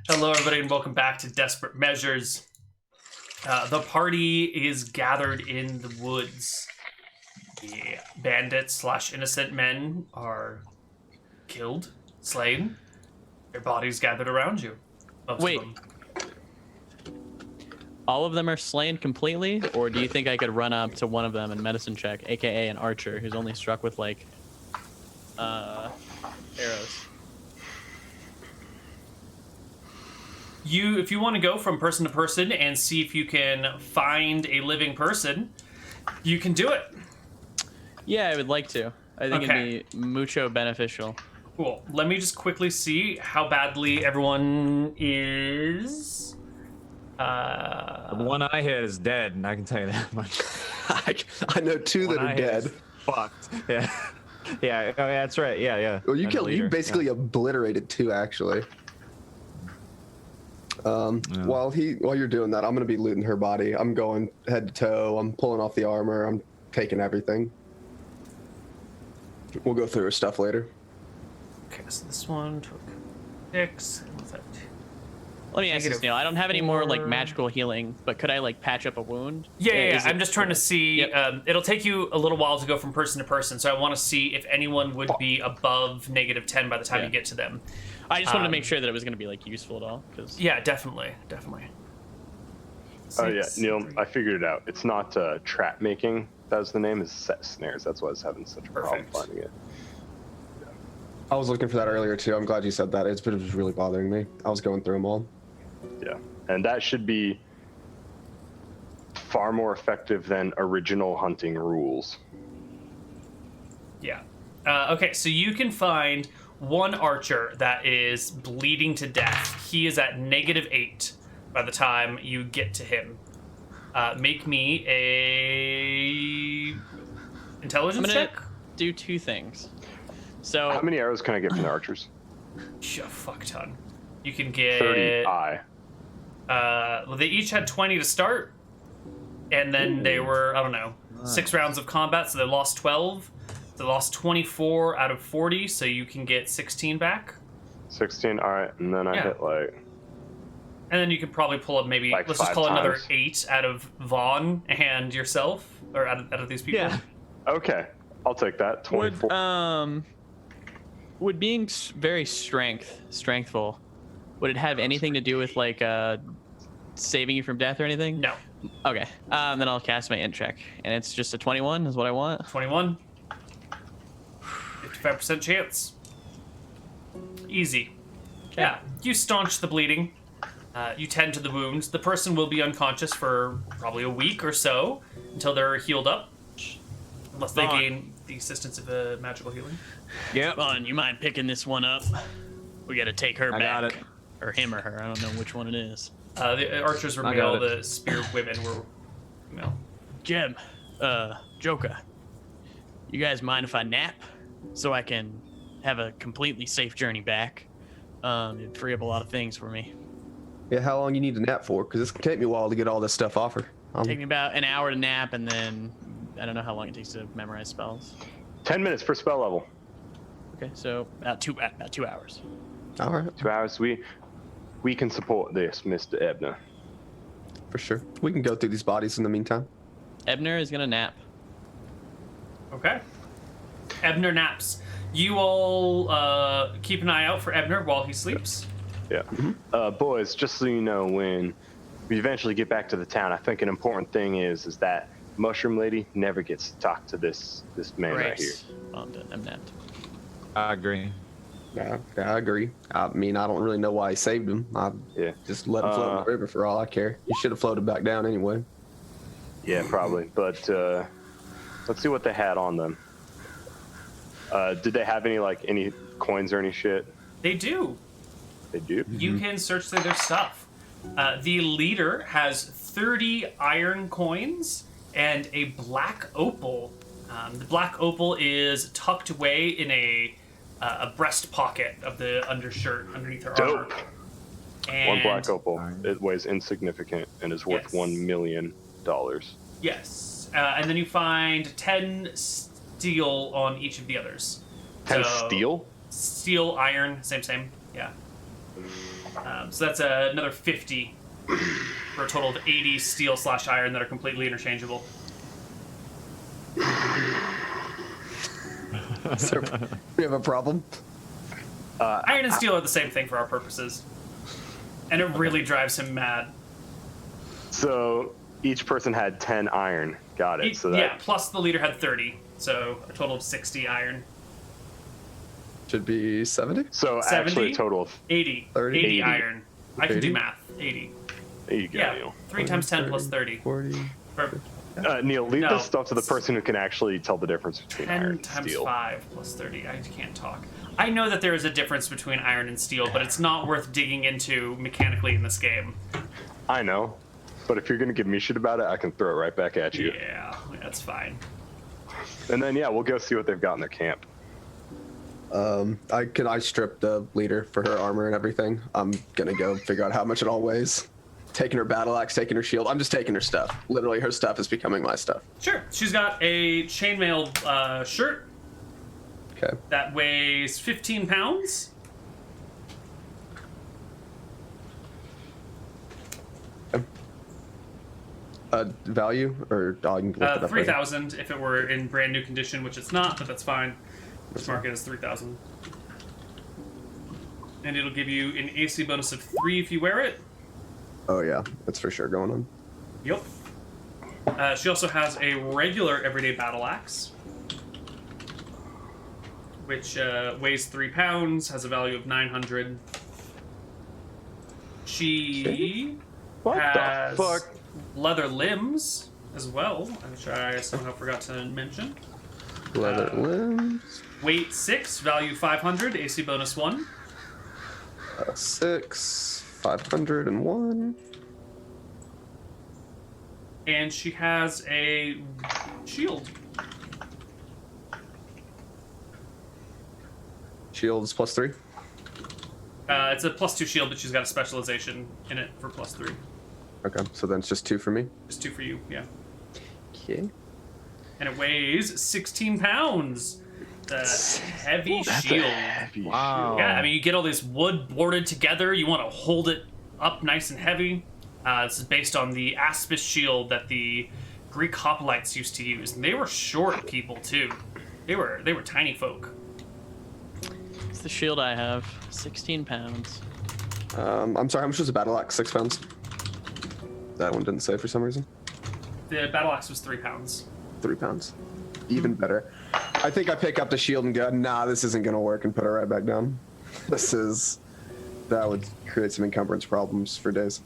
Hello, everybody, and welcome back to Desperate Measures. The party is gathered in the woods. The bandits / innocent men are killed, slain. Their bodies gathered around you. Wait. All of them are slain completely, or do you think I could run up to one of them and medicine check, aka an archer who's only struck with like arrows? If you want to go from person to person and see if you can find a living person, you can do it. Yeah, I would like to. I think it'd be mucho beneficial. Cool. Let me just quickly see how badly everyone is. The one I hit is dead, and I can tell you that much. I know two that are dead. Fucked. Yeah. Yeah. Oh, yeah. That's right. Yeah. Well, you basically obliterated two, actually. While you're doing that, I'm gonna be looting her body. I'm going head to toe. I'm pulling off the armor. I'm taking everything. We'll go through her stuff later. Okay, so this one took 6. What's that? Let me ask you this, Neil. I don't have any more like magical healing, but could I like patch up a wound? Yeah. I'm just trying to see. Yep. It'll take you a little while to go from person to person, so I want to see if anyone would be above -10 by the time you get to them. I just wanted to make sure that it was going to be like useful at all. Yeah, definitely. Oh yeah, Neil, I figured it out. It's not trap making. That was the name. It's set snares. That's why I was having such a problem finding it. I was looking for that earlier too. I'm glad you said that. It was really bothering me. I was going through them all. Yeah, and that should be far more effective than original hunting rules. Yeah. Okay, so you can find one archer that is bleeding to death. He is at -8 by the time you get to him. Make me a intelligence check. Do two things. So how many arrows can I get from the archers? A fuck ton. You can get 30 I. Well, they each had 20 to start, and then they were, I don't know, 6 rounds of combat, so they lost 12. They lost 24 out of 40, so you can get 16 back. 16, all right, and then I hit like. And then you could probably pull up maybe, like let's just call it another times. 8 out of Vaughn and yourself, or out of these people. Yeah. Okay, I'll take that. 24. Would being very strengthful, would it have anything to do with like saving you from death or anything? No. Okay. Then I'll cast my int check, and it's just a 21 is what I want. 21. 55% chance. Easy. Okay. Yeah, you staunch the bleeding. You tend to the wounds. The person will be unconscious for probably a week or so until they're healed up, unless they gain the assistance of a magical healing. Yeah. Vaughn, you mind picking this one up? We got to take her back. got it. Or him or her. I don't know which one it is. The archers were male. The spear women were female. Jim, Joker, you guys mind if I nap so I can have a completely safe journey back? It'd free up a lot of things for me. Yeah, how long you need to nap for? Because it's gonna take me a while to get all this stuff off her. Take me about an hour to nap, and then I don't know how long it takes to memorize spells. 10 minutes per spell level. Okay, so about two hours. All right, 2 hours. We can support this, Mr. Ebnur. for sure. We can go through these bodies in the meantime. Ebnur is gonna nap. Okay. Ebnur naps. You all keep an eye out for Ebnur while he sleeps. Yeah. Boys, just so you know, when we eventually get back to the town, I think an important thing is that Mushroom Lady never gets to talk to this man right here. Oh, I'm done. I'm napped. I agree. Yeah, I agree. I mean, I don't really know why he saved him. I just let him float in the river for all I care. He should have floated back down anyway. Yeah, probably. But let's see what they had on them. Did they have any coins or any shit? They do. They do? You can search through their stuff. The leader has 30 iron coins and a black opal. The black opal is tucked away in a breast pocket of the undershirt underneath her armor. Dope. And One black opal. It weighs insignificant and is worth $1 million. Yes. And then you find 10 steel on each of the others. 10 steel? Steel, iron, same. Yeah. So that's another 50 for a total of 80 steel/iron that are completely interchangeable. So we have a problem. Iron and steel are the same thing for our purposes. And it really drives him mad. So each person had 10 iron. Got it. So that, Yeah, plus the leader had 30. So a total of 60 iron. Should be 70. so 70? actually a total of 80. 30? 80 iron. I can 80? do math. 80. there you go, Yeah. Neil. 3 times 10 plus 30. 40. Or Neil, leave No. this stuff to the person who can actually tell the difference between 10 iron and times steel. 5 plus 30. I can't talk. I know that there is a difference between iron and steel, but it's not worth digging into mechanically in this game. I know, but if you're gonna give me shit about it, I can throw it right back at you. Yeah, that's fine. And then we'll go see what they've got in their camp. I strip the leader for her armor and everything. I'm gonna go figure out how much it all weighs. Taking her battle axe, taking her shield. I'm just taking her stuff. Literally, her stuff is becoming my stuff. Sure. She's got a chainmail shirt Okay. that weighs 15 pounds. Value or I can look it up later. 3,000 if it were in brand new condition, which it's not, but that's fine. Let's mark it as 3,000. And it'll give you an AC bonus of 3 if you wear it. Oh yeah, that's for sure going on. Yep. She also has a regular everyday battle axe, which weighs 3 pounds, has a value of 900. She What has the fuck? leather limbs as well, which I somehow forgot to mention. Leather limbs. Weight 6, value 500, AC bonus 1. 6, 501. And she has a shield. Shields +3. It's a +2 shield, but she's got a specialization in it for +3. Okay, so then it's just 2 for me. Just 2 for you, yeah. Okay. And it weighs 16 pounds. It's a heavy shield. Heavy Wow. Yeah, I mean, you get all this wood boarded together. You want to hold it up nice and heavy. This is based on the Aspis shield that the Greek hoplites used to use. And they were short people, too. They were tiny folk. It's the shield I have. 16 pounds. I'm sorry, how much was the battle axe? 6 pounds? That one didn't say for some reason. The battle axe was 3 pounds. 3 pounds. Even better. I think I pick up the shield and go, nah, this isn't gonna work, and put it right back down. That would create some encumbrance problems for days.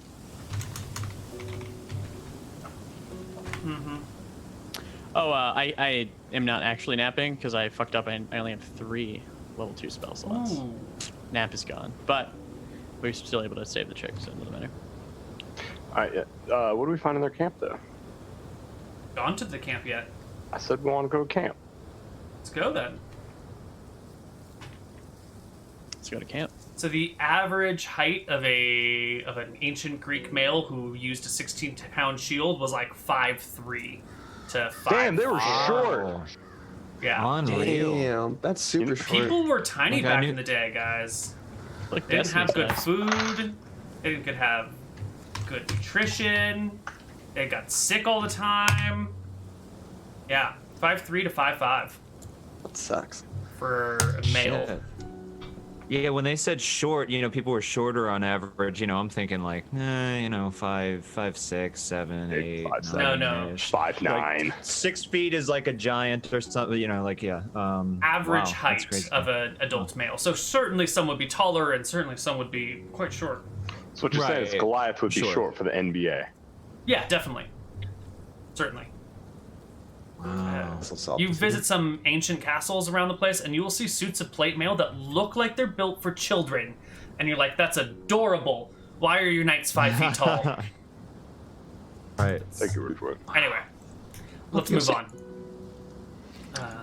Oh, I am not actually napping because I fucked up. I only have 3 level 2 spell slots. Ooh. Nap is gone, but we're still able to save the chick, so it doesn't matter. All right, what do we find in their camp, though? Gone to the camp yet? I said we want to go to camp. Let's go then. Let's go to camp. So the average height of an ancient Greek male who used a 16-pound shield was like 5'3" to 5'. Damn, they were short. Yeah. Unreal. Damn, that's super short. People were tiny Like, I back knew- in the day, guys. Look, They didn't have good Destiny's nice. food. They didn't could have good nutrition. They got sick all the time. Yeah, 5'3" to 5'5" That sucks. for a male. Shit. Yeah, when they said short, people were shorter on average. I'm thinking like, 5, 6, 7, 8. 5, 7. No. 5'9". 6 feet is like a giant or something. Average wow, that's height crazy. of an adult male. So certainly some would be taller, and certainly some would be quite short. So what you're saying is Right. Goliath would be Sure. short for the NBA. Yeah, definitely. Certainly. Wow. This'll solve You this. visit some ancient castles around the place, and you will see suits of plate mail that look like they're built for children. And you're like, that's adorable. Why are your knights 5 feet tall? Right. Take your word for it. Anyway, let's move on.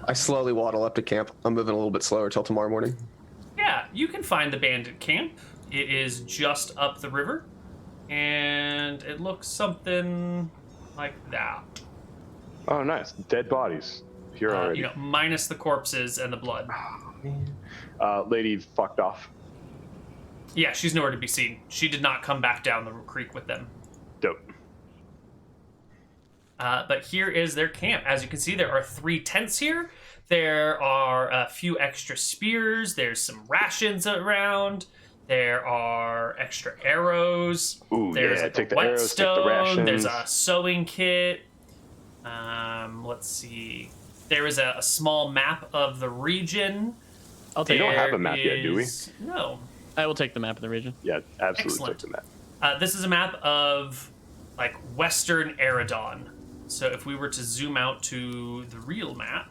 I slowly waddle up to camp. I'm moving a little bit slower till tomorrow morning. Yeah, you can find the bandit camp. It is just up the river, and it looks something like that. Oh, nice. Dead bodies. Here already. Minus the corpses and the blood. Lady fucked off. Yeah, she's nowhere to be seen. She did not come back down the creek with them. Dope. But here is their camp. As you can see, there are 3 tents here. There are a few extra spears. There's some rations around. There are extra arrows. Ooh, There's yeah, like take a the arrows, take the whetstone. rations. There's a sewing kit. Let's see. There is a small map of the region. I'll take We don't it. have a map yet, do we? No. I will take the map of the region. Yeah, absolutely Excellent. take the map. This is a map of like Western Eridon. So if we were to zoom out to the real map,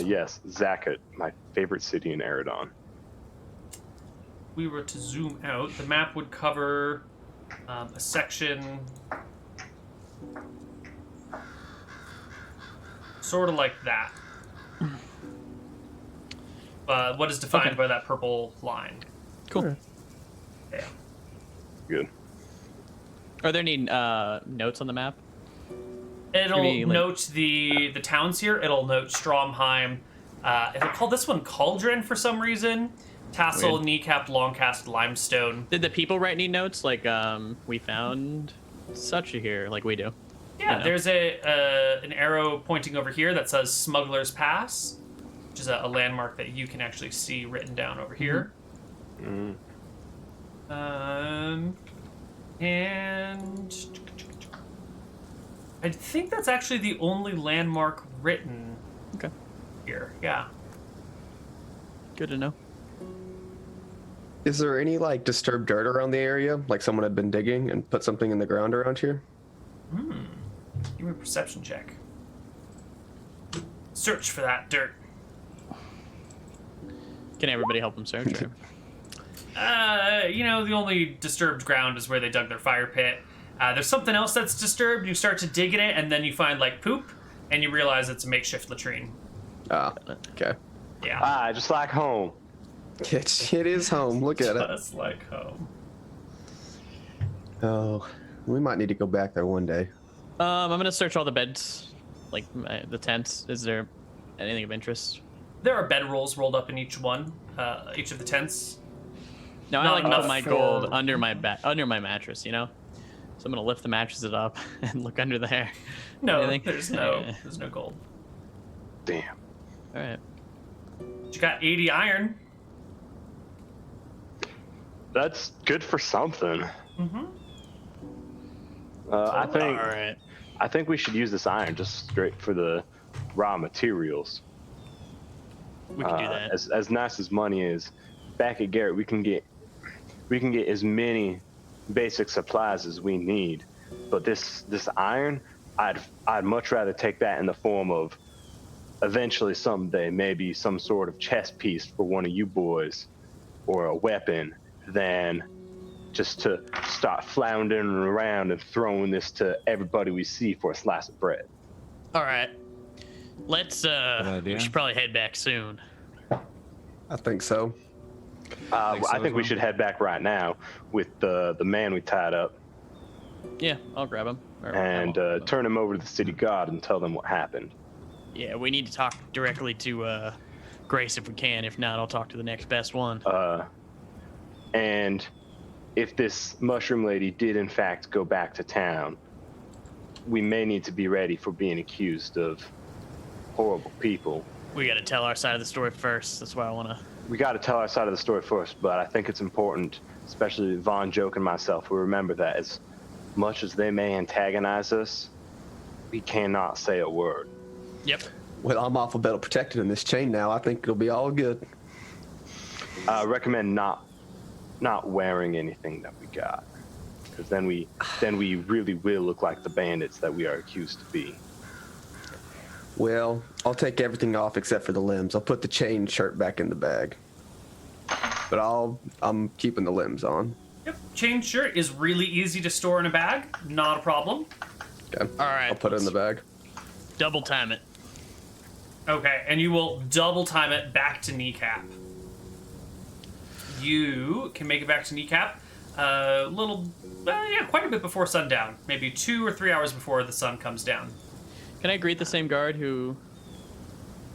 Yes, Zakat, my favorite city in Eridon. we were to zoom out, the map would cover a section sort of like that. What is defined Okay. by that purple line? Cool. Yeah. Good. Are there any notes on the map? It'll Maybe, like- note the towns here. It'll note Stromheim. It'll call this one Cauldron for some reason. Tassel, Weird. Kneecap, Longcast, Limestone. Did the people write any notes? Like, we found such a here, like we do. Yeah, know. there's an arrow pointing over here that says Smuggler's Pass, which is a landmark that you can actually see written down over here. Mm. And I think that's actually the only landmark written Okay. here. Yeah. Good to know. Is there any like disturbed dirt around the area? Like someone had been digging and put something in the ground around here? Give me a perception check. Search for that dirt. Can everybody help them search? Or? The only disturbed ground is where they dug their fire pit. There's something else that's disturbed. You start to dig in it, and then you find like poop, and you realize it's a makeshift latrine. Ah, okay. Yeah, Just like home. It is home. Look at it. just like home. Oh, we might need to go back there one day. I'm gonna search all the beds, like the tents. Is there anything of interest? There are bedrolls rolled up in each one, each of the tents. No, I Not like to enough put my for- gold under my under my mattress. You know, so I'm gonna lift the mattresses up and look under there. No, Anything? there's no gold. Damn. All right. But you got 80 iron. That's good for something. Mm-hmm. I think All right. I think we should use this iron just straight for the raw materials. We can do that. As nice as money is, back at Garrett we can get as many basic supplies as we need. But this iron, I'd much rather take that in the form of eventually someday maybe some sort of chest piece for one of you boys or a weapon than just to start floundering around and throwing this to everybody we see for a slice of bread. All right. Let's. We idea. should probably head back soon. I think so. I so think we as well. should head back right now with the man we tied up Yeah, I'll grab him. and turn him over to the city guard and tell them what happened. Yeah, we need to talk directly to Grace if we can. If not, I'll talk to the next best one. And if this mushroom lady did in fact go back to town, we may need to be ready for being accused of horrible people. We got to tell our side of the story first. That's why I want to. We got to tell our side of the story first, but I think it's important, especially Von, Joke, and myself, we remember that as much as they may antagonize us, we cannot say a word. Yep. Well, I'm alphabetical protected in this chain now. I think it'll be all good. I recommend not wearing anything that we got, because then we really will look like the bandits that we are accused to be. Well, I'll take everything off except for the limbs. I'll put the chain shirt back in the bag. But I'm keeping the limbs on. Yep. Chain shirt is really easy to store in a bag. Not a problem. Okay. All right. I'll put it in the bag. Double time it. Okay, and you will double time it back to Kneecap. You can make it back to Kneecap quite a bit before sundown. Maybe 2 or 3 hours before the sun comes down. Can I greet the same guard who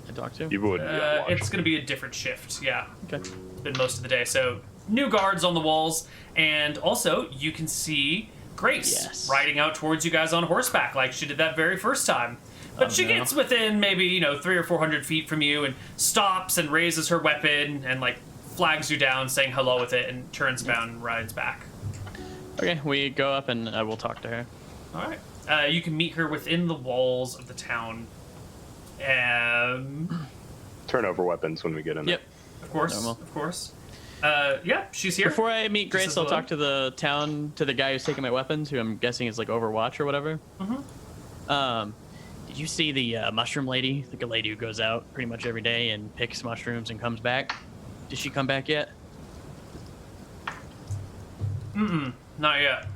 I talk to? You would be on watch. It's going to be a different shift, yeah. Okay. It's been most of the day. So, new guards on the walls, and also you can see Grace riding out towards you guys on horseback like she did that very first time. But she gets within maybe, 300 or 400 feet from you and stops and raises her weapon and, like, flags you down, saying hello with it, and turns around and rides back. Okay, we go up and I will talk to her. All right. You can meet her within the walls of the town. Turn over weapons when we get in there. Yep. Of course. Normal. Of course. Yeah, she's here. Before I meet Grace, says I'll hello. talk to the guy who's taking my weapons, who I'm guessing is like Overwatch or whatever. Mm-hmm. Did you see the mushroom lady? Like a lady who goes out pretty much every day and picks mushrooms and comes back. Did she come back yet? Not yet.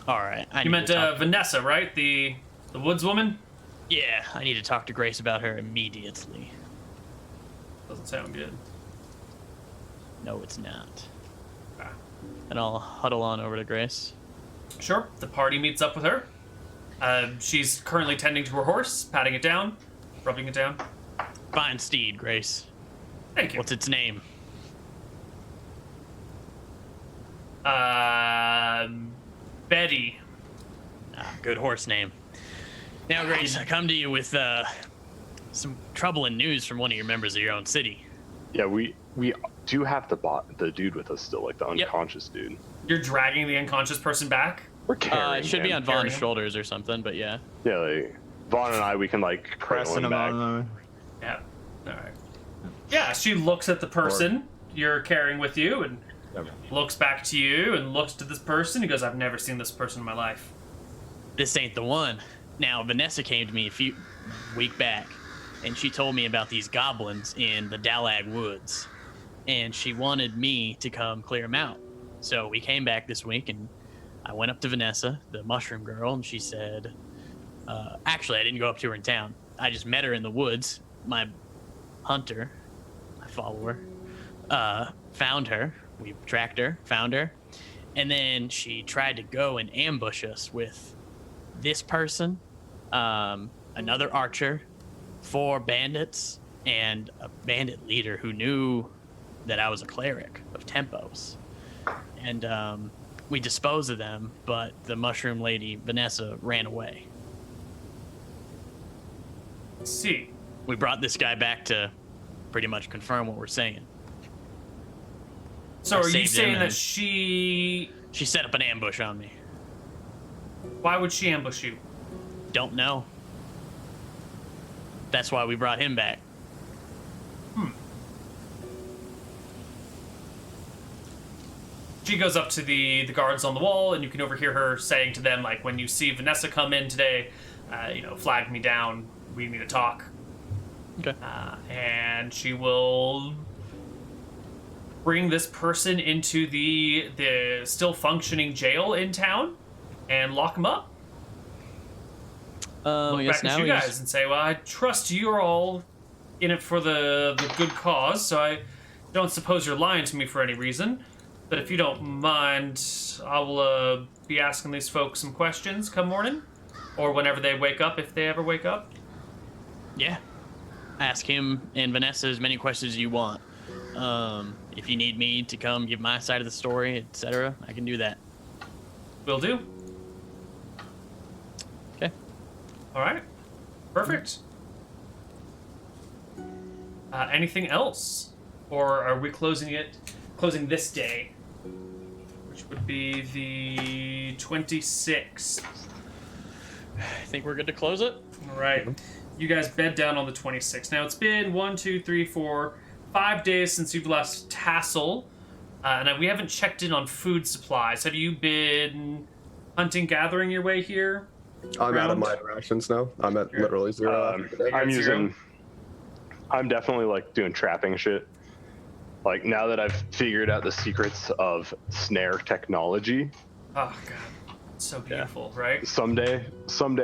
All right. You meant Vanessa, right? The woods woman? Yeah, I need to talk to Grace about her immediately. Doesn't sound good. No, it's not. Okay. And I'll huddle on over to Grace. Sure. The party meets up with her. She's currently tending to her horse, patting it down, rubbing it down. Fine steed, Grace. Thank you. What's its name? Betty. Good horse name. Now, Grace, I come to you with some troubling news from one of your members of your own city. Yeah, we do have the dude with us still, like the unconscious dude. You're dragging the unconscious person back? We're carrying It should be him. on Vaughn's shoulders or something, but yeah. Yeah, like Vaughn and I, we can like cradle Pressing him him back. on. Yeah. All right. Yeah, she looks at the person you're carrying with you and looks back to you and looks to this person. He goes, I've never seen this person in my life. This ain't the one. Now, Vanessa came to me a week back, and she told me about these goblins in the Dalag Woods, and she wanted me to come clear them out. So we came back this week, and I went up to Vanessa, the mushroom girl, and she said, actually, I didn't go up to her in town. I just met her in the woods. My hunter, my follower, found her. We tracked her, found her, and then she tried to go and ambush us with this person, another archer, 4 bandits, and a bandit leader who knew that I was a cleric of Tempos. And we disposed of them, but the mushroom lady, Vanessa, ran away. Let's see. We brought this guy back to pretty much confirm what we're saying. So I are you saved him saying that and- she... She set up an ambush on me. Why would she ambush you? Don't know. That's why we brought him back. She goes up to the guards on the wall, and you can overhear her saying to them, like, when you see Vanessa come in today, flag me down. We need to talk. Okay. And she will bring this person into the still functioning jail in town and lock him up. I Look guess back at now you we guys just- and say, well, I trust you're all in it for the good cause, so I don't suppose you're lying to me for any reason. But if you don't mind, I will be asking these folks some questions come morning, or whenever they wake up, if they ever wake up. Yeah. Ask him and Vanessa as many questions as you want. If you need me to come give my side of the story, etc., I can do that. Will do. Okay. All right. Perfect. Anything else? Or are we closing this day? Which would be the 26th. I think we're good to close it. All right. You guys bed down on the 26th. Now, it's been 1, 2, 3, 4, 5 days since you've left Tassel. And we haven't checked in on food supplies. Have you been hunting, gathering your way here? I'm out of Round? my rations now. I'm at literally 0 after today. I'm definitely like doing trapping shit. Like now that I've figured out the secrets of snare technology, Oh, God. It's so beautiful, right? someday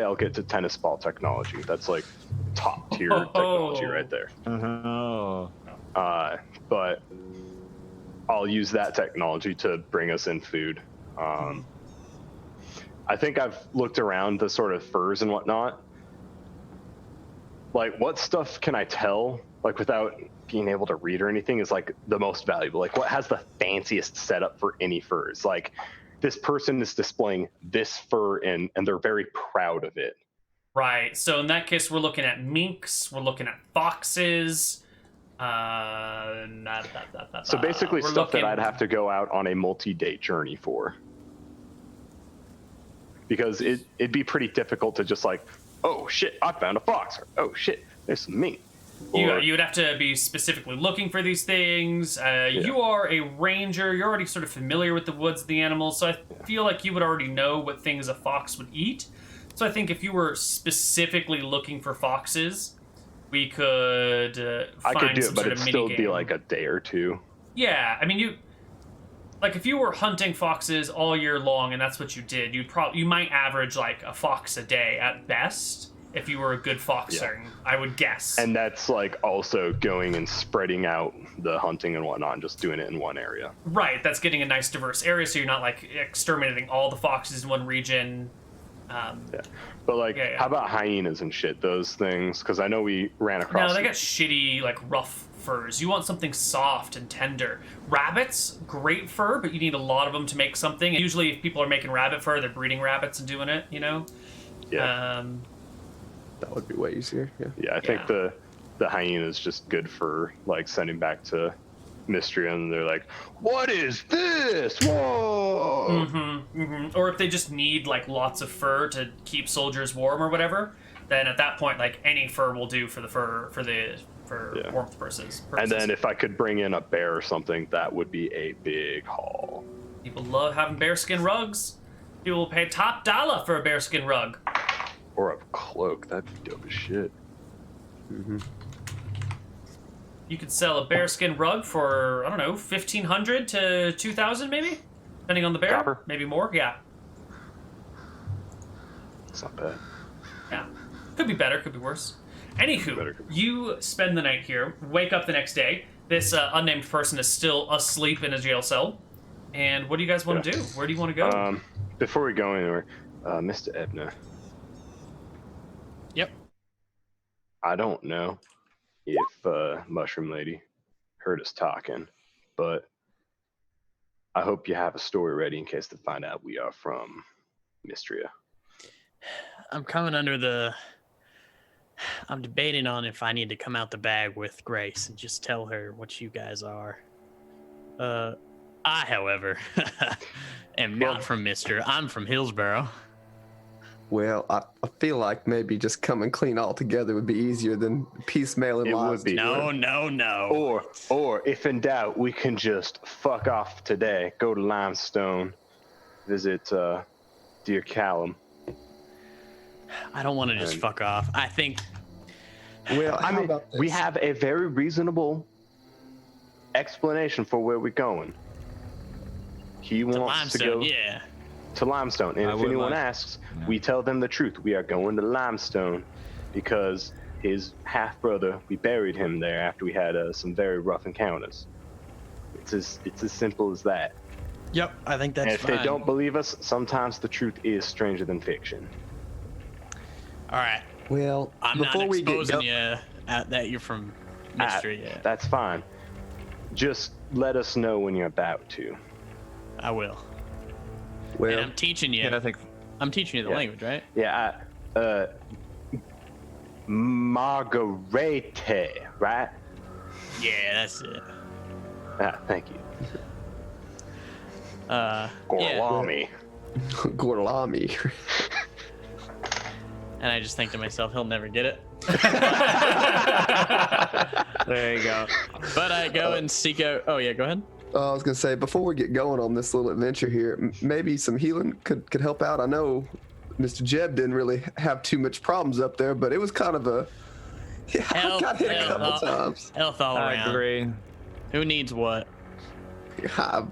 I'll get to tennis ball technology. That's like top tier technology right there. Oh. But I'll use that technology to bring us in food. I think I've looked around the sort of furs and whatnot. like what stuff can I tell like without being able to read or anything is like the most valuable? Like what has the fanciest setup for any furs? Like this person is displaying this fur and they're very proud of it. Right. So in that case, we're looking at minks. We're looking at foxes. So basically we're stuff looking... that I'd have to go out on a multi-day journey for. Because it'd be pretty difficult to just like, oh shit, I found a fox. Or, oh shit, there's some mink. You would have to be specifically looking for these things. You are a ranger. You're already sort of familiar with the woods, the animals. So I feel like you would already know what things a fox would eat. So I think if you were specifically looking for foxes, we could I find could do some it, but sort it'd of still minigame. be like a day or two. Yeah, I mean, like if you were hunting foxes all year long and that's what you did, you might average like a fox a day at best if you were a good foxer, I would guess. And that's like also going and spreading out the hunting and whatnot, and just doing it in one area. Right, that's getting a nice diverse area, so you're not like exterminating all the foxes in one region. But like, how about hyenas and shit? Those things, because I know we ran across. No, they got shitty like rough furs. You want something soft and tender. Rabbits, great fur, but you need a lot of them to make something. And usually, if people are making rabbit fur, they're breeding rabbits and doing it. You know. Yeah. That would be way easier. Yeah. Yeah, I think the hyena is just good for like sending back to Mystery, and they're like, "What is this? Whoa!" Or if they just need like lots of fur to keep soldiers warm or whatever, then at that point, like any fur will do for warmth purposes. And then if I could bring in a bear or something, that would be a big haul. People love having bearskin rugs. People will pay top dollar for a bearskin rug. Or a cloak, that'd be dope as shit. You could sell a bearskin rug for, I don't know, 1,500 to 2,000 maybe? Depending on the bear. Copper? Maybe more, yeah. It's not bad. Yeah. Could be better, could be worse. Anywho, you spend the night here, wake up the next day. This unnamed person is still asleep in a jail cell. And what do you guys want to do? Where do you want to go? Before we go anywhere, Mr. Ebnur. Yep. I don't know if Mushroom Lady heard us talking, but I hope you have a story ready in case they find out we are from Mystria. I'm debating on if I need to come out the bag with Grace and just tell her what you guys are. I, however, am not from Mystria. I'm from Hillsborough. Well, I feel like maybe just coming clean all together would be easier than piecemealing It lies. would be. No. Or if in doubt, we can just fuck off today, go to Limestone, visit Dear Callum. I don't want to just fuck off. I think. Well, I mean, we have a very reasonable explanation for where we're going. He wants to go to Limestone, and if anyone asks, we tell them the truth. We are going to Limestone because his half brother, we buried him there after we had some very rough encounters. It's as simple as that. Yep, I think that's and if fine. they don't believe us, sometimes the truth is stranger than fiction. All right. Well, I'm before not we exposing you that you're from Mystery yet. That's fine. Just let us know when you're about to. I will. Well, and I'm teaching you. I think I'm teaching you the language, right? Yeah. Margarete, right? Yeah, that's it. Thank you. Gorlami. Gorlami. And I just think to myself, he'll never get it. there you go. But I go and seek out. Oh yeah, go ahead. I was gonna say, before we get going on this little adventure here, maybe some healing could help out. I know Mr. Jeb didn't really have too much problems up there, but it was kind of a I got hit a couple times. Health all around. I agree. Who needs what? I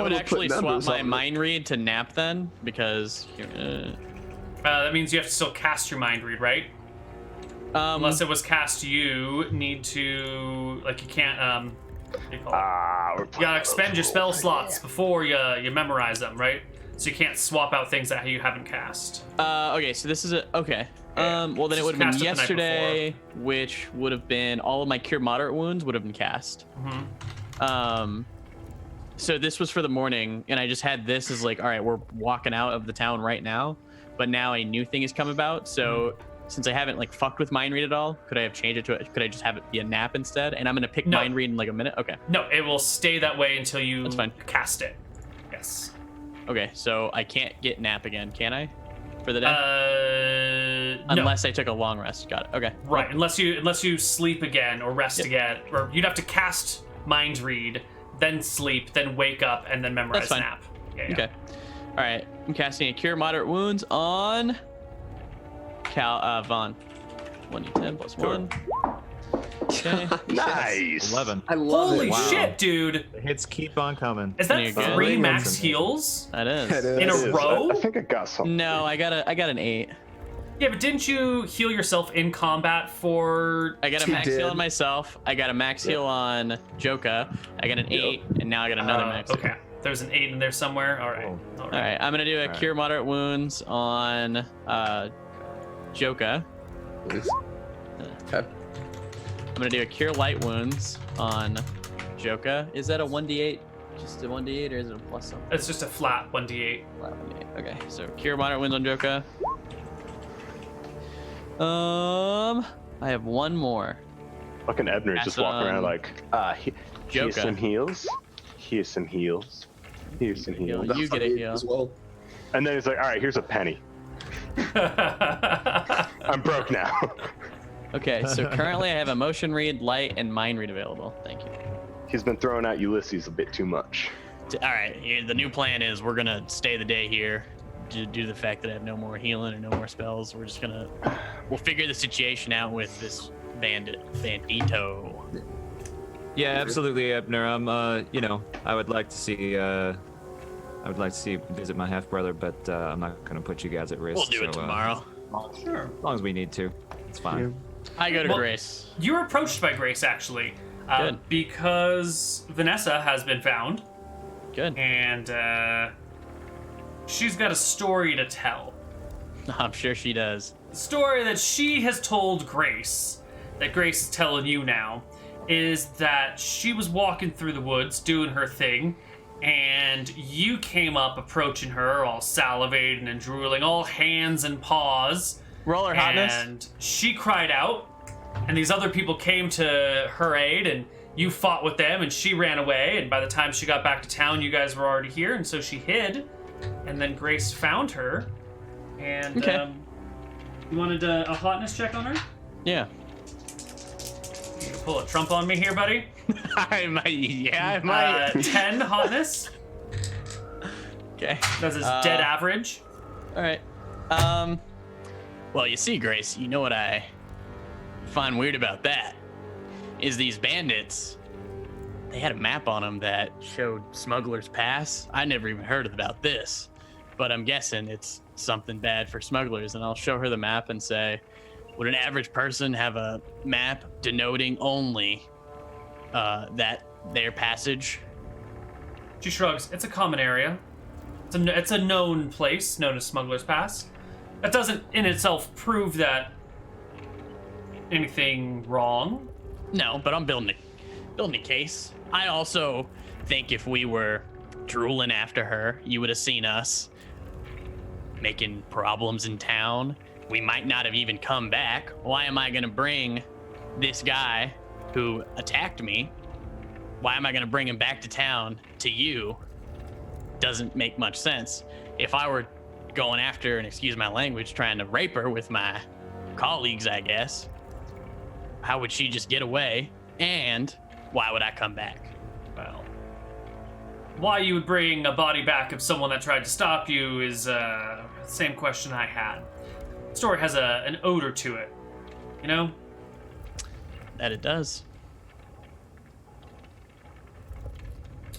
would actually swap my mind read to nap then, because that means you have to still cast your mind read, right? Unless it was cast, you need to you can't you gotta expend your spell slots before you memorize them, right? So you can't swap out things that you haven't cast. Okay, so this is okay. Well, then it Just would have been cast it the night yesterday, which would have been all of my cure moderate wounds would have been cast. So this was for the morning, and I just had this as like, all right, we're walking out of the town right now, but now a new thing has come about. So since I haven't like fucked with mind read at all, could I have changed it to it? Could I just have it be a nap instead? And I'm gonna pick mind read in like a minute. Okay. No, it will stay that way until you That's fine. cast it. Yes. Okay, so I can't get nap again, can I? For the day? No. Unless I took a long rest. Got it. Okay. Right, unless you sleep again or rest again, or you'd have to cast mind read, then sleep, then wake up, and then memorize That's fine. nap. Yeah. Okay. All right. I'm casting a cure moderate wounds on Vaughn. 1d10 plus 1. Okay. Nice. 11. I love Holy it. shit, dude! The hits keep on coming. Is There you that go. 3 Really max awesome. heals? That is. It is. In a It is. row? I think I got something. No, I got an 8. Yeah, but didn't you heal yourself in combat for? I got a She max heal did. on myself. I got a max heal on Joka. I got an 8, and now I got another max. Okay, there's an 8 in there somewhere. All right. Oh. All All right, I'm gonna do a All right. cure moderate wounds on Joka. Okay. I'm gonna do a cure light wounds on Joka. Is that a 1d8? Just a 1d8, or is it a plus something? It's just a flat 1d8. Flat 1d8. Okay, so cure moderate wounds on Joka. I have one more. Fucking Ebnur Pass just it walking around on. like, here's Joker. some heals. Here's some heals. Here's some Heal. heals. You get a heal. as well. And then he's like, all right, here's a penny. I'm broke now. Okay, so currently I have emotion read, light, and mind read available. Thank you. He's been throwing out Ulysses a bit too much. All right, the new plan is we're gonna stay the day here due to the fact that I have no more healing and no more spells. We're just we'll figure the situation out with this bandito. Yeah, absolutely, Ebnur. I would like to see visit my half brother, but I'm not gonna put you guys at risk. We'll do it so, tomorrow. Sure. As long as we need to, it's fine. I go to Well- Grace. You were approached by Grace actually, Good. because Vancessa has been found, Good. and she's got a story to tell. I'm sure she does. The story that she has told Grace, that Grace is telling you now, is that she was walking through the woods doing her thing, and you came up approaching her all salivating and drooling, all hands and paws. Roller hotness. And she cried out, and these other people came to her aid, and you fought with them, and she ran away, and by the time she got back to town, you guys were already here, and so she hid, and then Grace found her, and Okay. you wanted a hotness check on her? Yeah. You can pull a trump on me here, buddy. I might. 10 hotness. Okay. That's his dead average. All right. Well, you see, Grace, you know what I find weird about that is these bandits. They had a map on them that showed Smuggler's Pass. I never even heard about this, but I'm guessing it's something bad for smugglers. And I'll show her the map and say, would an average person have a map denoting only that their passage? She shrugs. It's a common area. It's a known place known as Smuggler's Pass. That doesn't in itself prove that anything wrong. No, but I'm building a case. I also think if we were drooling after her, you would have seen us making problems in town. We might not have even come back. Why am I gonna bring this guy who attacked me? Why am I gonna bring him back to town to you? Doesn't make much sense. If I were going after, and excuse my language, trying to rape her with my colleagues, I guess, how would she just get away? And why would I come back? Well, why you would bring a body back of someone that tried to stop you is the same question I had. The story has an odor to it, you know? That it does.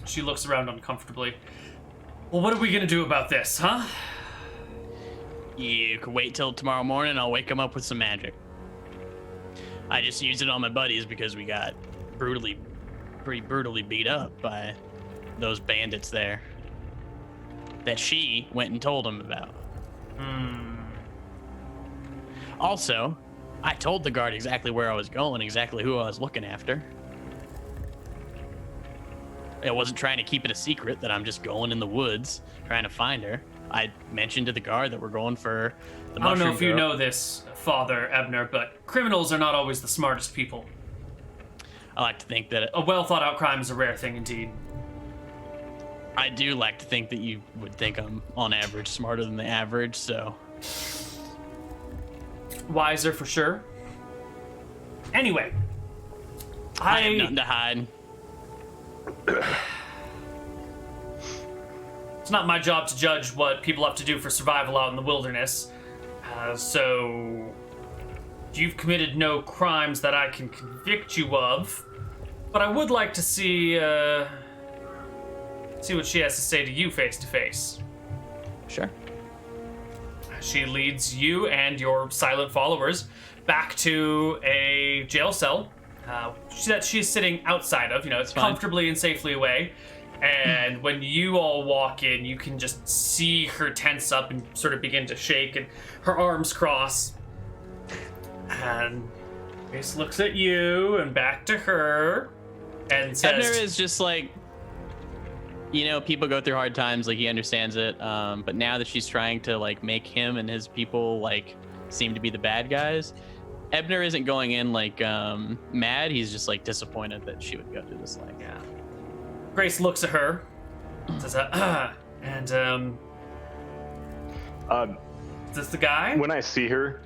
She looks around uncomfortably. Well, what are we gonna do about this, huh? You could wait till tomorrow morning. I'll wake them up with some magic. I just used it on my buddies because we got pretty brutally beat up by those bandits there that she went and told them about. Also, I told the guard exactly where I was going, exactly who I was looking after. I wasn't trying to keep it a secret that I'm just going in the woods trying to find her. I mentioned to the guard that we're going for the I don't know mushroom if you girl. know this, Father Ebnur, but criminals are not always the smartest people. I like to think that A well-thought-out crime is a rare thing indeed. I do like to think that you would think I'm on average smarter than the average, so Wiser for sure. Anyway, I have nothing to hide. It's not my job to judge what people have to do for survival out in the wilderness. So you've committed no crimes that I can convict you of, but I would like to see what she has to say to you face to face. Sure. She leads you and your silent followers back to a jail cell that she's sitting outside of. It's fine. comfortably and safely away. And when you all walk in, you can just see her tense up and sort of begin to shake, and her arms cross. And Grace looks at you and back to her and says, Ebnur is just like, people go through hard times, like he understands it. But now that she's trying to like make him and his people like seem to be the bad guys, Ebnur isn't going in like mad. He's just like disappointed that she would go through this. Like, yeah. Grace looks at her, says, and is this the guy? When I see her,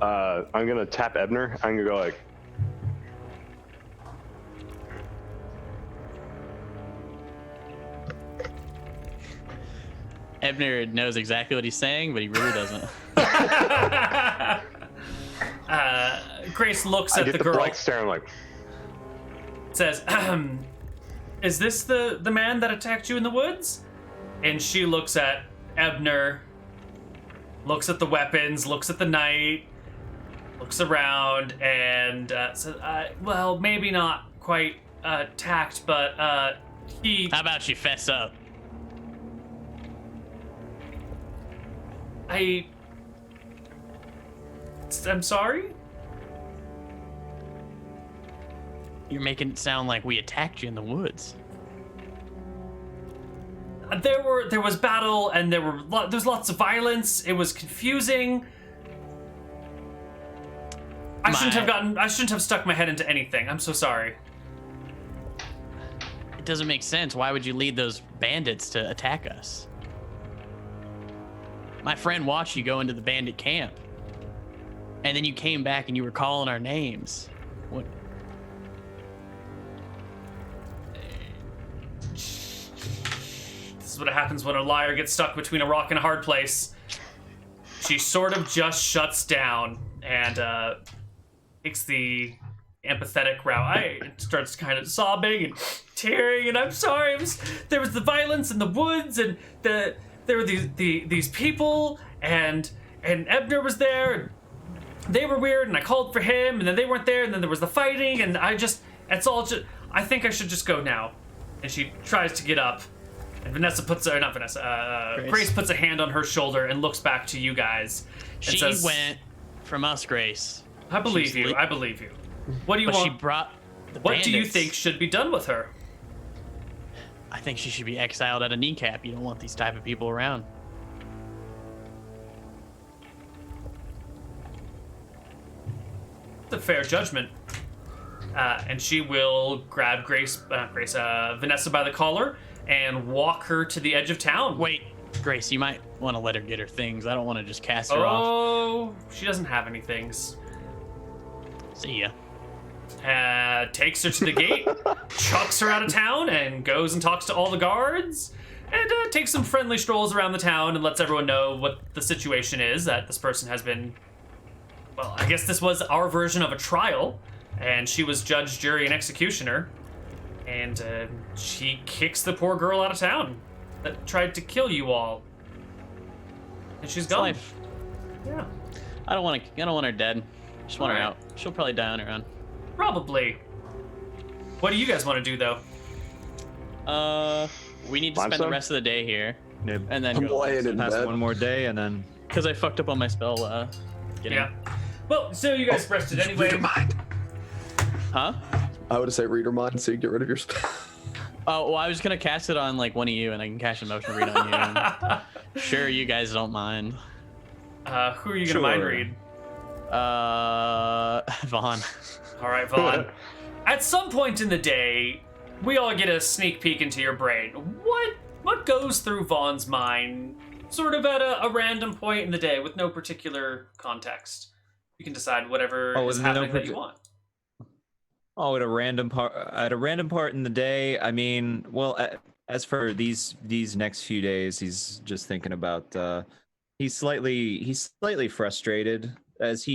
I'm gonna tap Ebnur. I'm gonna go like, Ebnur knows exactly what he's saying, but he really doesn't. Grace looks I at get the the girl, blank stare. I'm like, says, is this the man that attacked you in the woods? And she looks at Ebnur, looks at the weapons, looks at the knight, looks around, and says, well, maybe not quite attacked, but he... How about you fess up? I'm sorry? You're making it sound like we attacked you in the woods. There was battle, and there was lots of violence. It was confusing. I shouldn't have stuck my head into anything. I'm so sorry. It doesn't make sense. Why would you lead those bandits to attack us? My friend watched you go into the bandit camp, and then you came back and you were calling our names. What? This is what happens when a liar gets stuck between a rock and a hard place. She sort of just shuts down and takes the empathetic route. I starts kind of sobbing and tearing, and I'm sorry. There was the violence in the woods, and there were these people, and Ebnur was there, and they were weird, and I called for him, and then they weren't there, and then there was the fighting, and I think I should just go now. And she tries to get up, and Grace puts a hand on her shoulder and looks back to you guys. And She says, went from us, Grace. I believe you. I believe you. What do you want? She brought the What do you bandits. think should be done with her? I think she should be exiled at a Kneecap. You don't want these type of people around. It's a fair judgment. And she will grab Vanessa by the collar and walk her to the edge of town. Wait, Grace, you might want to let her get her things. I don't want to just cast her off. Oh, she doesn't have any things. See ya. Takes her to the gate, chucks her out of town, and goes and talks to all the guards, and takes some friendly strolls around the town and lets everyone know what the situation is, that this person has been, well, I guess this was our version of a trial, and she was judge, jury, and executioner, and she kicks the poor girl out of town that tried to kill you all, and she's gone. Life. Yeah. I don't want her dead. Just want her Alright. out. She'll probably die on her own. Probably. What do you guys want to do, though? We need to Find spend the some? rest of the day here, Yeah, and then I'm go. laying in pass bed. one more day and then Because I fucked up on my spell. Getting Yeah. Well, so you guys rested anyway. Read her mind. Huh? I would say read her mind so you get rid of your spell. Oh, well, I was gonna cast it on like one of you, and I can cast emotion read on you. And sure, you guys don't mind. Who are you gonna mind read? Vaughn. All right, Vaughn. At some point in the day, we all get a sneak peek into your brain. What goes through Vaughn's mind, sort of at a random point in the day with no particular context? You can decide whatever is happening that you want. Oh, at a random part in the day. I mean, well, as for these next few days, he's just thinking about. He's slightly frustrated, as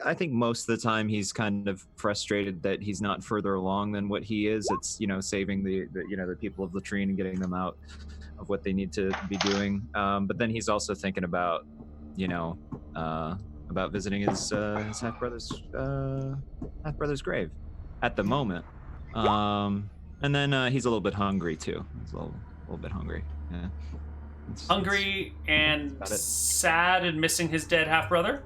I think most of the time he's kind of frustrated that he's not further along than what he is. It's saving the people of Latrine and getting them out of what they need to be doing. But then he's also thinking about visiting his half brother's grave at the moment. And then he's a little bit hungry too. He's a little bit hungry. Yeah. Hungry and sad and missing his dead half brother.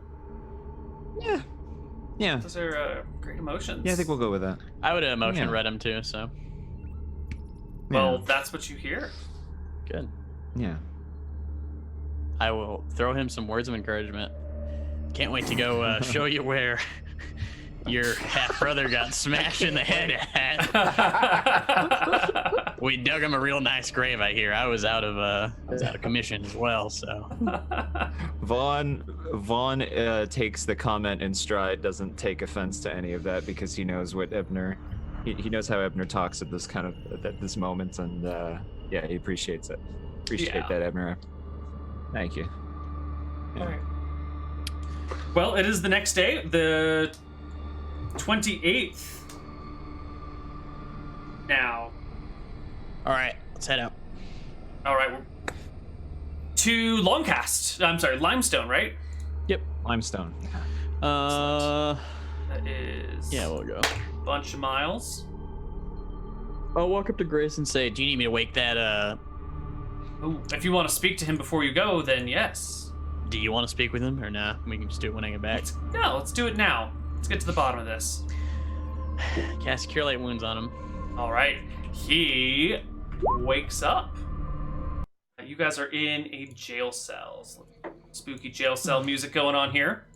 Yeah. Those are great emotions. Yeah, I think we'll go with that. I would have emotion read him too, so. Well, that's what you hear. Good. Yeah. I will throw him some words of encouragement. Can't wait to go show you where your half brother got smashed in the head at. We dug him a real nice grave, I hear. I was out of commission as well, so. Vaughn takes the comment in stride, doesn't take offense to any of that because he knows what Ebnur, he knows how Ebnur talks at this moment, and yeah, he appreciates it. Appreciate that, Ebnur. Thank you. Yeah. All right. Well, it is the next day, the 28th. Now. All right, let's head out. All right. To Limestone, right? Yep. Limestone. That is. Yeah, we'll go. A bunch of miles. I'll walk up to Grace and say, "Do you need me to wake that?" Ooh, if you want to speak to him before you go, then yes. Do you want to speak with him or nah? We can just do it when I get back. Let's do it now. Let's get to the bottom of this. Cast Cure Light Wounds on him. All right. He wakes up. You guys are in a jail cell. Spooky jail cell music going on here.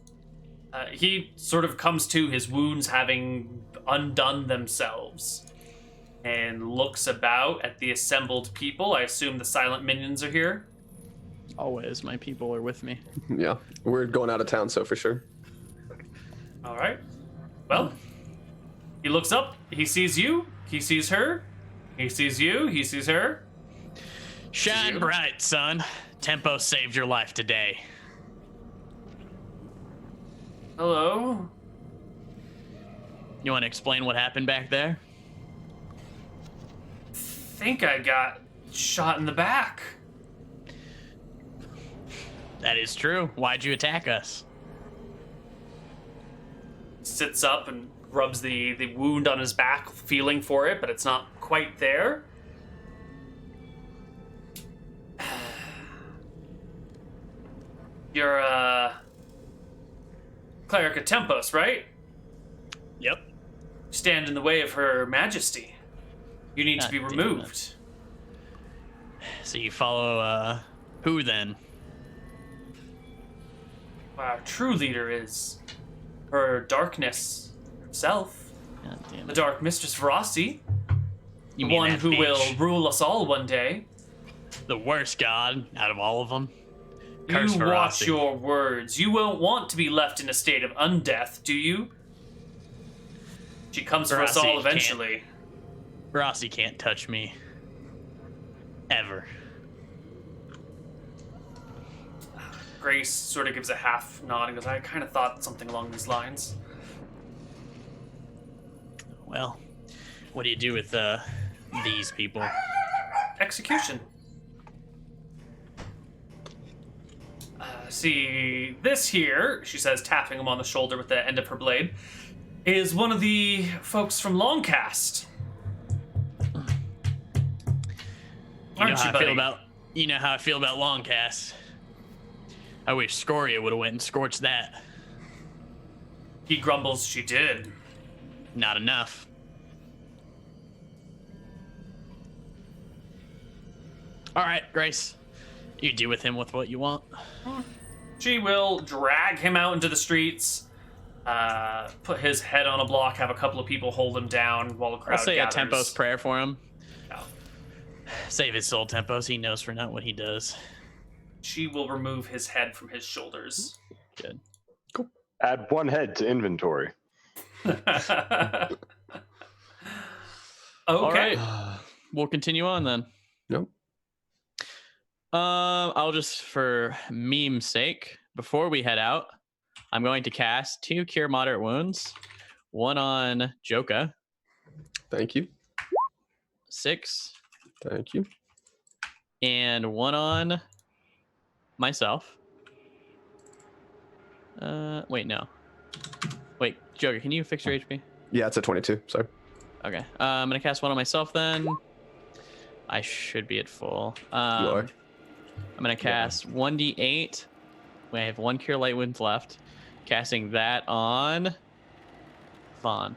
He sort of comes to his wounds having undone themselves and looks about at the assembled people. I assume the silent minions are here. Always, my people are with me. Yeah, we're going out of town, so for sure. All right. Well, he looks up. He sees you. He sees her. He sees you. He sees her. Shine bright, son. Tempo saved your life today. Hello. You want to explain what happened back there? Think I got shot in the back. That is true. Why'd you attack us? Sits up and rubs the wound on his back, feeling for it, but it's not quite there. You're Cleric of Tempos, right? Yep. Stand in the way of Her Majesty. You need to be removed. So you follow who then? Our true leader is Her Darkness herself. God damn The it. Dark Mistress Verossi. You The mean one that who bitch? will rule us all one day. The worst god out of all of them. Curse You watch Verossi. your words. You won't want to be left in a state of undeath, do you? She comes for us Verossi all eventually. Verossi can't touch me. Ever. Grace sort of gives a half nod and goes, I kind of thought something along these lines. Well, what do you do with these people? Execution. See, this here, she says, tapping him on the shoulder with the end of her blade, is one of the folks from Longcast. Aren't you, buddy? You know how I feel about Longcast. I wish Scoria would have went and scorched that. He grumbles, she did. Not enough. All right, Grace. You do with him with what you want. She will drag him out into the streets, put his head on a block, have a couple of people hold him down while the crowd I'll say gathers. a Tempo's prayer for him. Yeah. Save his soul, Tempos. He knows for not what he does. She will remove his head from his shoulders. Good. Add 1 head to inventory. Okay. All right. We'll continue on then. Nope. I'll just, for meme's sake, before we head out, I'm going to cast 2 Cure Moderate Wounds. 1 on Joka. Thank you. 6. Thank you. And 1 on myself. Wait, no. Wait, Joker, can you fix your HP? Yeah, it's a 22. Sorry. Okay. I'm going to cast 1 on myself then. I should be at full. You are. I'm going to cast 1d8. We have 1 Cure Light Wounds left. Casting that on Vaughn.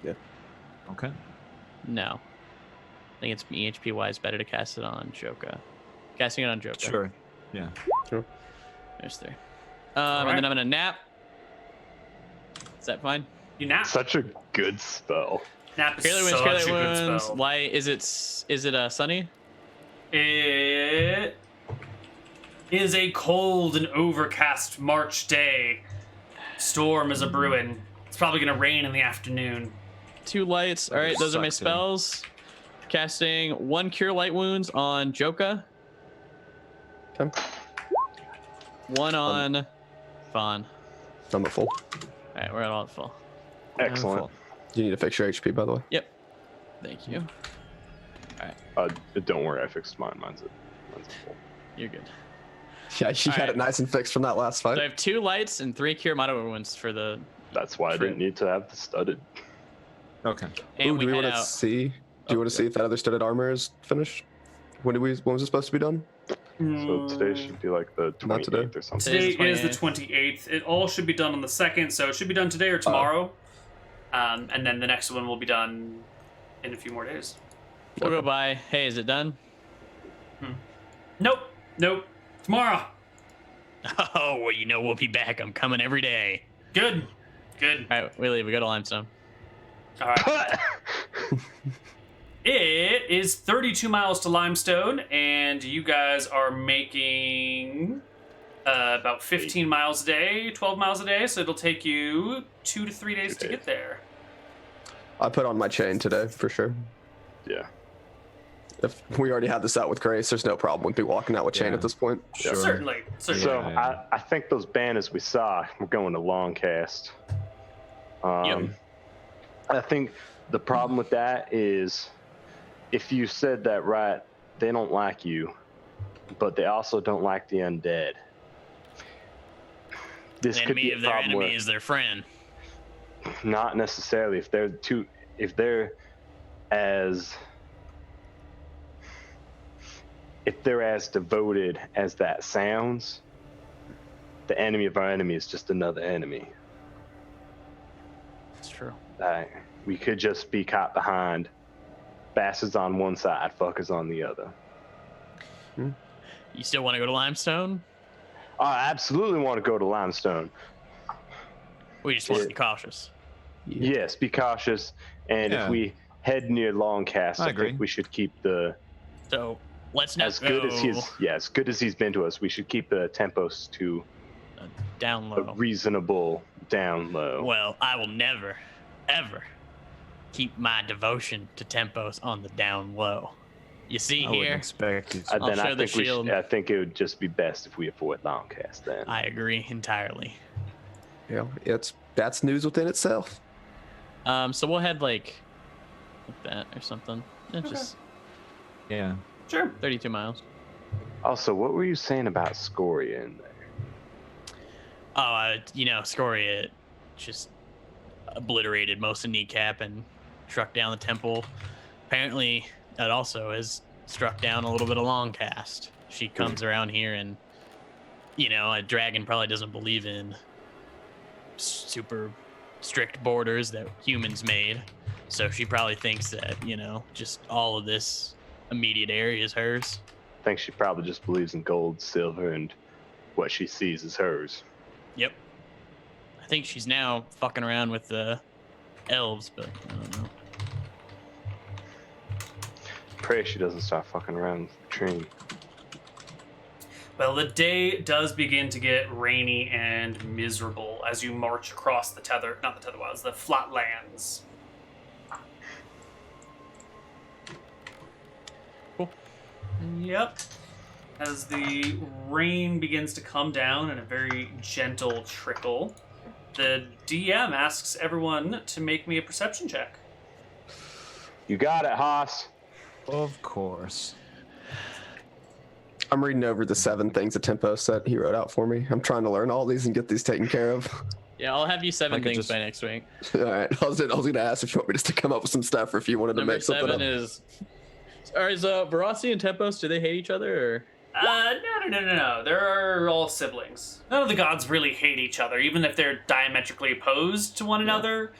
Yeah. Okay. No. I think it's EHP wise better to cast it on Joka. Casting it on Joka. Sure. Yeah. Sure. There's 3. All And then right. I'm going to nap. Is that fine? You nap. Such a good spell. Nap is Cure Light Wounds, such Cure a Light good Wounds. spell. Light, is it sunny? It is a cold and overcast March day. Storm is a brewing. It's probably gonna rain in the afternoon. 2 lights. All right, those are my Sucks, spells. Casting 1 Cure Light Wounds on Joka. Okay. 1 on Vaughn. I'm at full. All right, we're all at full. Excellent. You need to fix your HP, by the way. Yep. Thank you. Don't worry, I fixed mine. Mine's full. You're good. Yeah, you All had right. it nice and fixed from that last fight. So I have 2 lights and 3 Cure Moderate Wounds for the. That's why I True. didn't need to have the studded. Okay. And Ooh, we do we head want to out. see? Do you want to see if that other studded armor is finished? When was it supposed to be done? So today should be like the Not today. 28th or something. Today Today's the is the 28th. It all should be done on the 2nd, so it should be done today or tomorrow. And then the next one will be done in a few more days. We'll go by. Hey, is it done? Nope. Tomorrow. Oh, well, you know we'll be back. I'm coming every day. Good. All right, we leave. We go to Limestone. All right. It is 32 miles to Limestone, and you guys are making about 15 miles a day, 12 miles a day, so it'll take you 2 to 3 days to get there. I put on my chain today for sure. Yeah. If we already had this out with Grace, there's no problem with me walking out with chain Yeah. at this point. Sure. Certainly. So Yeah. I think those banners we saw, we're going to Longcast. Yep. I think the problem with that is, if you said that right, they don't like you, but they also don't like the undead. This The could enemy be a of their problem enemy where, is their friend. not necessarily if they're as devoted as that sounds, the enemy of our enemy is just another enemy. It's true. We could just be caught behind, bastards on one side, fuckers on the other. You still want to go to Limestone? I absolutely want to go to Limestone. We just want to be cautious. Yes, be cautious, and Yeah. if we head near Longcast, I I agree. think we should keep the So let's not as good go as good as he's been to us. We should keep the tempos to down a low. reasonable down low. Well, I will never, ever keep my devotion to tempos on the down low. You see I wouldn't here? expect you to. I'll Then show I the think we shield. should, I think it would just be best if we avoid Longcast then. I agree entirely. Yeah, that's news within itself. So we'll head like that or something. Just Yeah. Sure. 32 miles. Also, what were you saying about Scoria in there? Oh, Scoria just obliterated most of Kneecap and struck down the temple. Apparently, that also has struck down a little bit of Longcast. She comes around here and, a dragon probably doesn't believe in super strict borders that humans made. So she probably thinks that, just all of this immediate area is hers. I think she probably just believes in gold, silver, and what she sees is hers. Yep. I think she's now fucking around with the elves, but I don't know. Pray she doesn't start fucking around with the tree. Well, the day does begin to get rainy and miserable as you march across the the flatlands. Cool. Yep. As the rain begins to come down in a very gentle trickle, the DM asks everyone to make me a perception check. You got it, Haas. Of course. I'm reading over the 7 things that Tempo said he wrote out for me. I'm trying to learn all these and get these taken care of. Yeah, I'll have you 7 I could things just- by next week. All right. I was going to ask if you want me just to come up with some stuff or if you wanted to Number make something 7 up. is... Is Verossi and Tempos, do they hate each other, or...? No. They're all siblings. None of the gods really hate each other, even if they're diametrically opposed to one another.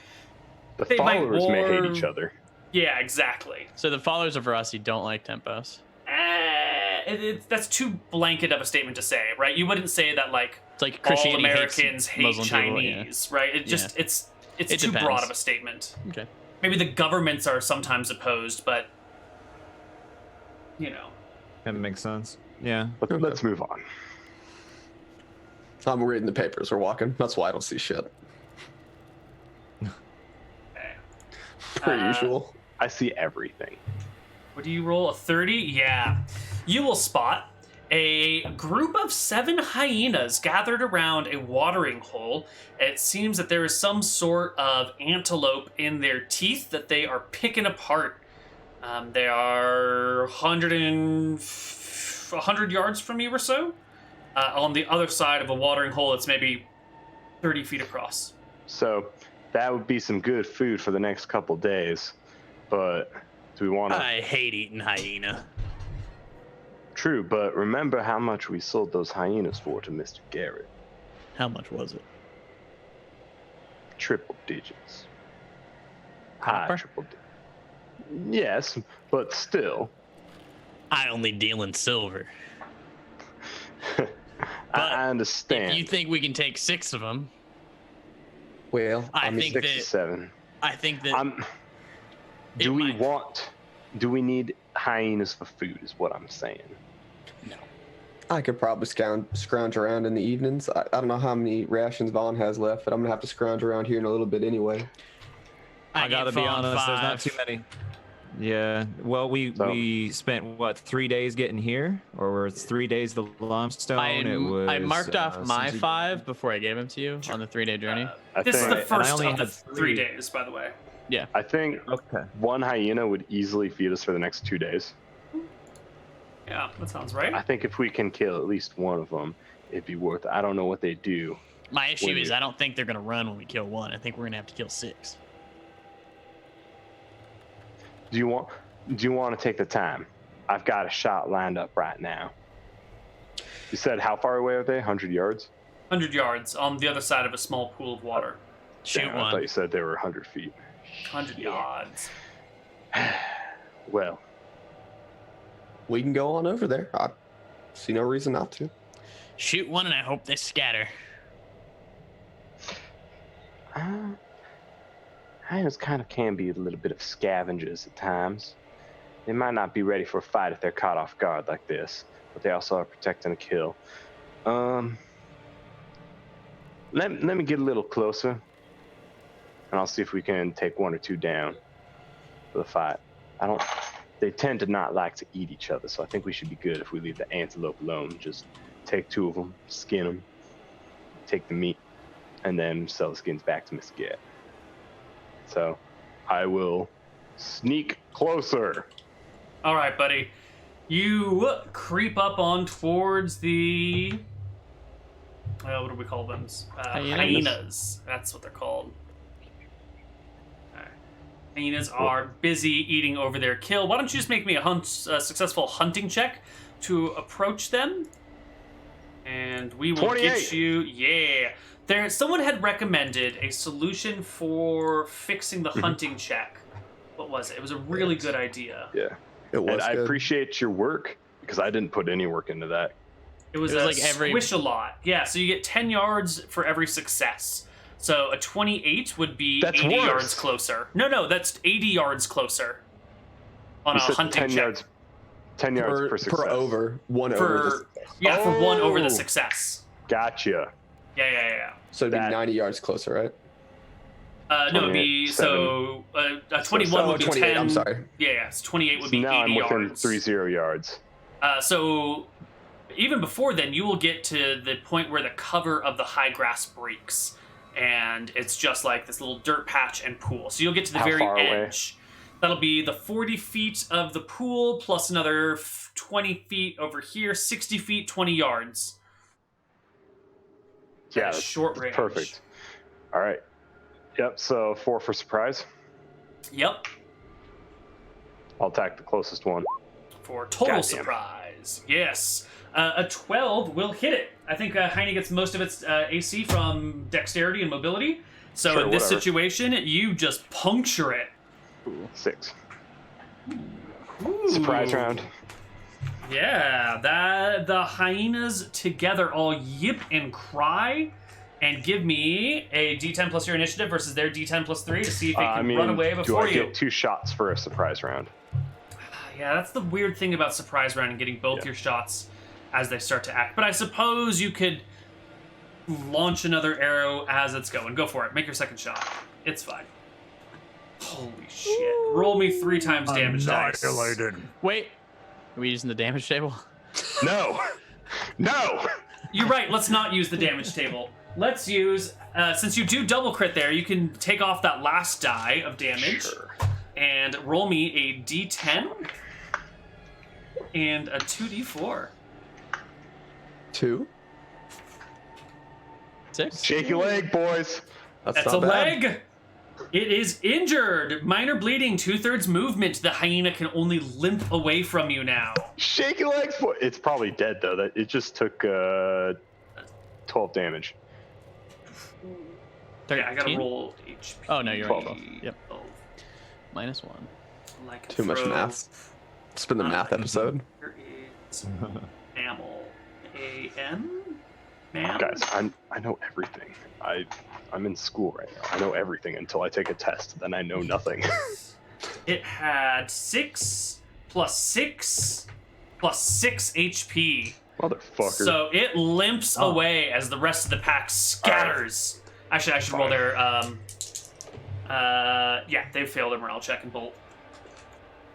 The They might followers may hate war- each other. Yeah, exactly. So the followers of Verossi don't like Tempos. That's too blanket of a statement to say, right? You wouldn't say that like It's like all Christianity Americans hate Muslim people, yeah. Chinese, right? It just it's It too depends. broad of a statement. Okay. Maybe the governments are sometimes opposed, but That makes sense. Yeah. But let's move on. I'm reading the papers. We're walking. That's why I don't see shit. Okay. Per usual. I see everything. What do you roll? A 30? Yeah. You will spot a group of 7 hyenas gathered around a watering hole. It seems that there is some sort of antelope in their teeth that they are picking apart. They are 100 yards from you or so. On the other side of a watering hole, it's maybe 30 feet across. So that would be some good food for the next couple days. But do we want to... I hate eating hyena. True, but remember how much we sold those hyenas for to Mr. Garrett. How much was it? Triple digits. Copper? High triple digits. Yes, but still. I only deal in silver. I understand. If you think we can take 6 of them, Well, I mean, think 6 to that 7. I think that Do we might- need hyenas for food is what I'm saying. no. I could probably scrounge around in the evenings. I don't know how many rations Vaughn has left, but I'm going to have to scrounge around here in a little bit anyway. I gotta get be Fawn honest, there's not 5. too many. Yeah. Well, we spent what 3 days getting here, or it's 3 days the limestone. I marked off my since you- 5 before I gave them to you on the 3-day journey. This is the and I first only of the had 3 3. days, by the way. Yeah. I think Okay. one hyena would easily feed us for the next 2 days. Yeah, that sounds right. I think if we can kill at least one of them, it'd be worth it. I don't know what they do. My issue When is you- I don't think they're gonna run when we kill 1. I think we're gonna have to kill 6. Do you want to take the time? I've got a shot lined up right now. You said how far away are they? 100 yards? 100 yards on the other side of a small pool of water. Shoot Damn, I thought one. you said they were 100 feet. 100 yards. Well, We can go on over there. I see no reason not to. Shoot one, and I hope they scatter. hyenas kind of can be a little bit of scavengers at times. They might not be ready for a fight if they're caught off guard like this, but they also are protecting a kill. Let me get a little closer, and I'll see if we can take 1 or 2 down for the fight. They tend to not like to eat each other, so I think we should be good if we leave the antelope alone. Just take 2 of them, skin them, take the meat, and then sell the skins back to Mr. Garrett. So I will sneak closer. All right, buddy. You creep up on towards the... what do we call them? Hyenas. That's what they're called. All right. Hyenas are busy eating over their kill. Why don't you just make me a successful hunting check to approach them? And we will 28. get you... Yeah. Someone had recommended a solution for fixing the hunting check. What was it? It was a really good idea. Yeah. It was And I good. appreciate your work because I didn't put any work into that. It was like squish a lot. Yeah, so you get 10 yards for every success. So a 28 would be That's 80 worse. yards closer. No, that's 80 yards closer on You a said hunting 10 check. yards. 10 yards per success. per over, one over. For one over the Oh. success. Gotcha. Yeah. So it'd be That- 90 yards closer, right? No, it'd be 28, a 21 would be 28, 10. I'm sorry. Yeah, so 28 would So be now 80 I'm within yards. 30 yards. So even before then, you will get to the point where the cover of the high grass breaks, and it's just like this little dirt patch and pool. So you'll get to the How very far away? edge. That'll be the 40 feet of the pool plus another 20 feet over here, 60 feet, 20 yards. Yeah, That's that's short range. perfect. All right. Yep, so 4 for surprise. Yep, I'll attack the closest one. for total Goddamn. surprise. Yes. A 12 will hit it. I think Heine gets most of its AC from dexterity and mobility. So Sure, in this whatever. situation, you just puncture it. 6. Ooh. Surprise round. Yeah, the hyenas together all yip and cry and give me a D10 plus your initiative versus their D10 plus 3 to see if they can run away do before I you. get 2 shots for a surprise round? Yeah, that's the weird thing about surprise round and getting both your shots as they start to act. But I suppose you could launch another arrow as it's going. Go for it. Make your second shot. It's fine. Holy shit. Roll me 3 times damage dice. Wait, are we using the damage table? No! No! You're right. Let's not use the damage table. Let's use, since you do double crit there, you can take off that last die of damage Sure. and roll me a d10 and a 2d4. 2. 6? Shaky leg, boys. That's not a bad. leg. It is injured. Minor bleeding, 2/3 movement. The hyena can only limp away from you now. Shaky legs, boy. It's probably dead, though. That It just took 12 damage. Yeah, I gotta 13? roll HP. Oh, no, you're right. Yep. Oh, -1. like Too much throw- math. It's been the math episode. Here is mammal. A-M? Mam? Guys, I know everything. I'm in school right now. I know everything until I take a test. Then I know nothing. It had 6 plus 6 plus 6 HP. Motherfucker. So it limps away as the rest of the pack scatters. Actually, I should roll their. Yeah, they failed their morale check and bolt.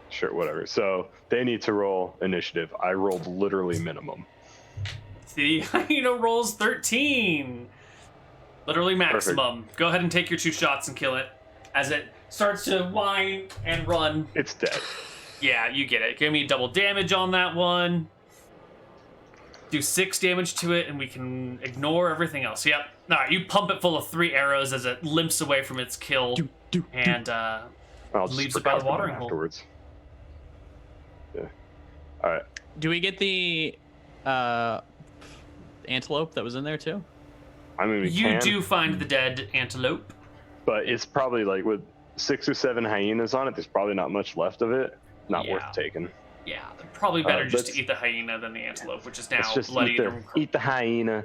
Sure, whatever. So they need to roll initiative. I rolled literally minimum. The hyena rolls 13. Literally maximum. Go ahead and take your 2 shots and kill it as it starts to whine and run. It's dead. Yeah, you get it. Give me double damage on that one. Do 6 damage to it, and we can ignore everything else. Yep. All right, you pump it full of 3 arrows as it limps away from its kill, and I'll just leaves it by the recover them watering hole. afterwards. Yeah. All right. Do we get the antelope that was in there too? I mean, we you can, do find the dead antelope. but it's probably like with 6 or 7 hyenas on it. There's probably not much left of it. Not Yeah. worth taking. Yeah, probably better just let's- to eat the hyena than the antelope, which is now Let's just bloody. eat the hyena.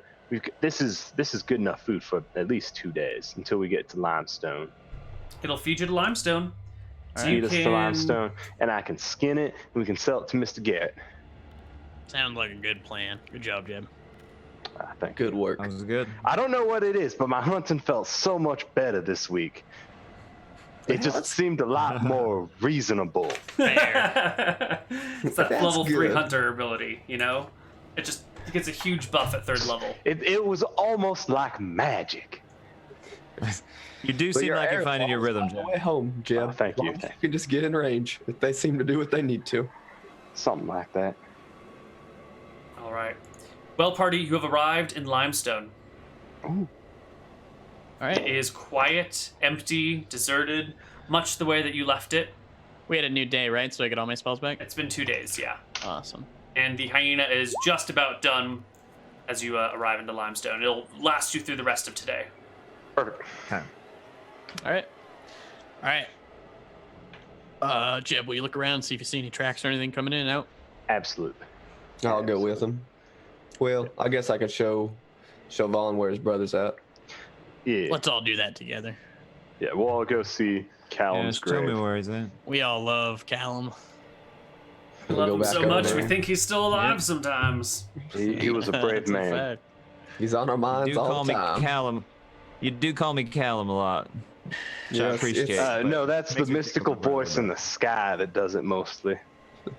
This is good enough food for at least 2 days until we get to limestone. It'll feed you to limestone. So you Feed us to can- limestone, and I can skin it, and we can sell it to Mr. Garrett. Sounds like a good plan. Good job, Jeb. Thank you. Good work. That was good. I don't know what it is, but my hunting felt so much better this week. It just seemed a lot more reasonable. Fair. It's that That's level 3 good. hunter ability, you know? It just gets a huge buff at 3rd level. It was almost like magic. You do But seem your like you're arrow finding your falls rhythm, on the Jeb. way home, Jeb. Oh, thank you. You can just get in range. If they seem to do what they need to. Something like that. All right. Well, party, you have arrived in limestone. Ooh. All It right. is quiet, empty, deserted, much the way that you left it. We had a new day, right? So I get all my spells back? It's been 2 days, yeah. Awesome. And the hyena is just about done as you arrive into Limestone. It'll last you through the rest of today. Perfect. Okay. All right. Jeb, will you look around and see if you see any tracks or anything coming in and out? Absolutely. I'll go with him. Well, I guess I could show Vaughn where his brother's at. Yeah. Let's all do that together. Yeah, we'll all go see Yeah, Callum's just tell me grave. where he's at. We all love Callum. We We'll love go him back so over much, there. we think he's still alive sometimes. He was a brave That's a man. fact. He's on our You minds do all call the me time. Callum. You do call me Callum a lot. Which I Yes, appreciate. it's- but No, that's the makes me think mystical of my brother, voice in the sky that does it mostly. but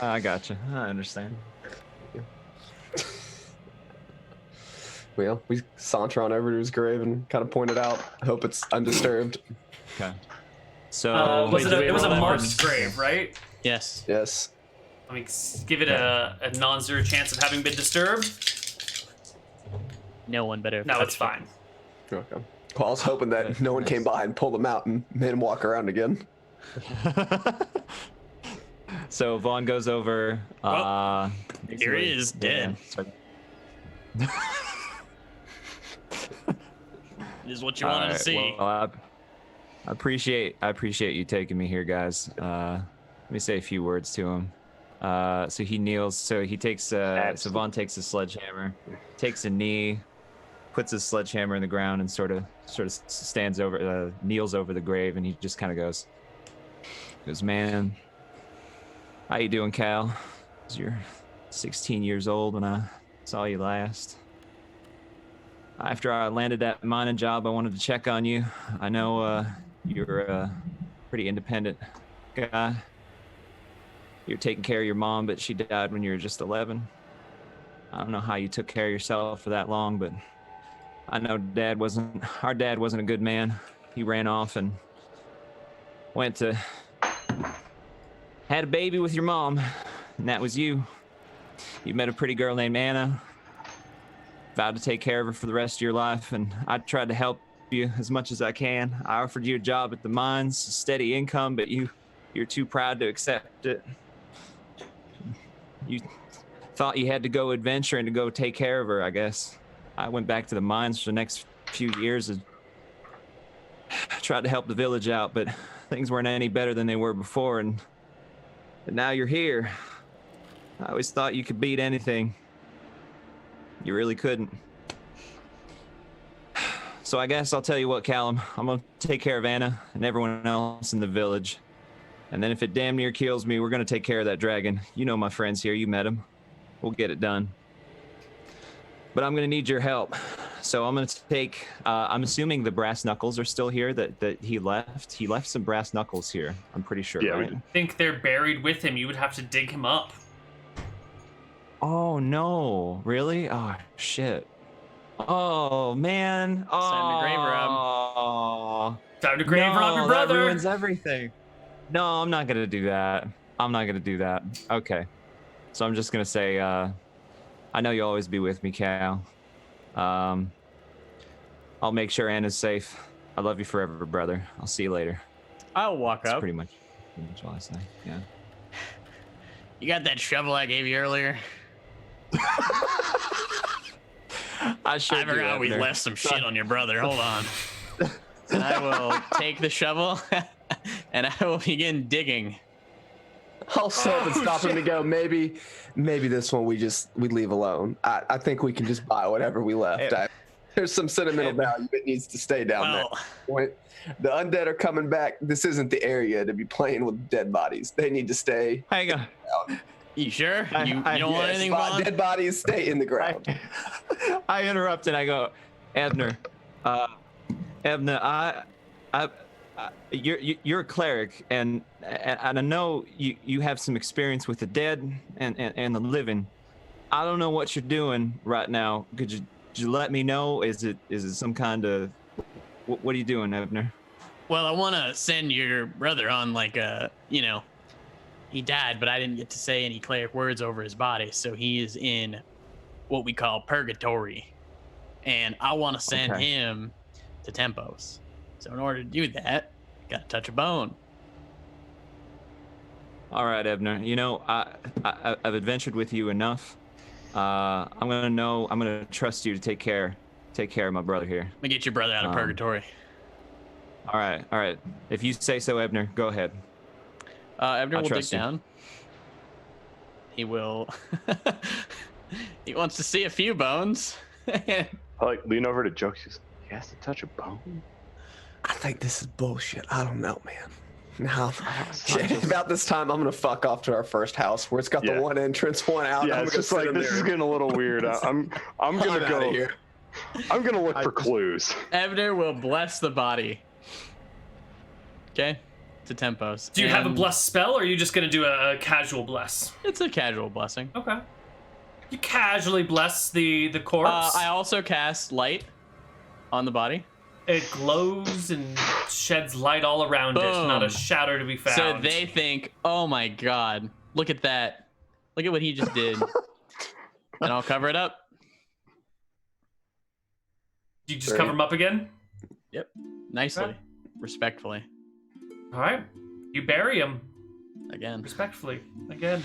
I gotcha. I understand. Well, we saunter on over to his grave and kind of point it out. I hope it's undisturbed. Okay. So Was wait, it, do we it was a roll that marked one? grave, right? Yes. Yes. Let me give it a non-zero chance of having been disturbed. No one better. No, touch it's it. fine. Okay. Well, I was hoping that no one came by and pulled him out and made him walk around again. So Vaughn goes over. Well, here he is, dead. sorry. This is what you wanted to see. Well, I appreciate you taking me here, guys. Let me say a few words to him. So he kneels. So he takes. So Vaughn takes a sledgehammer, takes a knee, puts his sledgehammer in the ground, and sort of stands over, kneels over the grave, and he just kind of goes, "Man, how you doing, Cal? You're 16 years old when I saw you last. After I landed that mining job, I wanted to check on you. I know you're a pretty independent guy. You're taking care of your mom, but she died when you were just 11. I don't know how you took care of yourself for that long, but I know our dad wasn't a good man. He ran off and had a baby with your mom, and that was you. You met a pretty girl named Anna, vowed to take care of her for the rest of your life, and I tried to help you as much as I can. I offered you a job at the mines, a steady income, but you're too proud to accept it. You thought you had to go adventure and to go take care of her, I guess. I went back to the mines for the next few years and tried to help the village out, but things weren't any better than they were before, and now you're here. I always thought you could beat anything. You really couldn't. So I guess I'll tell you what, Callum. I'm gonna take care of Anna and everyone else in the village. And then if it damn near kills me, we're gonna take care of that dragon. You know my friends here, you met him. We'll get it done. But I'm gonna need your help. So I'm gonna take, I'm assuming the brass knuckles are still here that he left. He left some brass knuckles here, I'm pretty sure, Yeah, right? I think they're buried with him. You would have to dig him up. Oh no, really? Oh shit. Oh man. Oh. Time to grave rob. Time to grave rob your That brother. ruins everything. No, I'm not gonna do that. I'm not gonna do that. Okay. So I'm just gonna say, I know you'll always be with me, Cal. I'll make sure Anna's safe. I love you forever, brother. I'll see you later. I'll walk That's up. pretty much all I say. Yeah. You got that shovel I gave you earlier? I sure I forgot we Ebnur. left some shit on your brother. Hold on. And I will take the shovel and I will begin digging. I'll stop and stop him to go. Maybe this one we leave alone. I think we can just buy whatever we left. There's some sentimental value that needs to stay down there. Well, The undead are coming back. This isn't the area to be playing with dead bodies. They need to stay. Hang on. you sure? You don't want anything, Vaughn? Dead bodies stay in the ground. I interrupt and I go, Ebnur, Ebnur, you're a cleric, and I know you have some experience with the dead and the living. I don't know what you're doing right now. Could you let me know? Is it some kind of what are you doing, Ebnur? Well, I want to send your brother on he died, but I didn't get to say any cleric words over his body, so he is in what we call purgatory, and I want to send him to Tempos. So in order to do that, gotta touch a bone. All right, Ebnur. You know, I've adventured with you enough I'm gonna trust you to take care of my brother here. Let me get your brother out of purgatory. All right. If you say so, Ebnur, go ahead. Ebnur will dig trust you. down. He will. He wants to see a few bones. I like lean over to Joke. He has to touch a bone. I think this is bullshit. I don't know, man. Now, about this time, I'm gonna fuck off to our first house where it's got the one entrance, one out. Yeah, I'm it's just like this is getting a little weird. I'm gonna go here. I'm gonna look for clues. Ebnur will bless the body. Okay, to tempos. Do you have a bless spell, or are you just gonna do a casual bless? It's a casual blessing. Okay. You casually bless the corpse. I also cast light on the body. It glows and sheds light all around it. Boom. Not a shadow to be found. So they think, oh my god, look at that. Look at what he just did. And I'll cover it up. You just cover him up again? Yep. Nicely. Okay. Respectfully. All right. You bury him. Again. Respectfully. Again.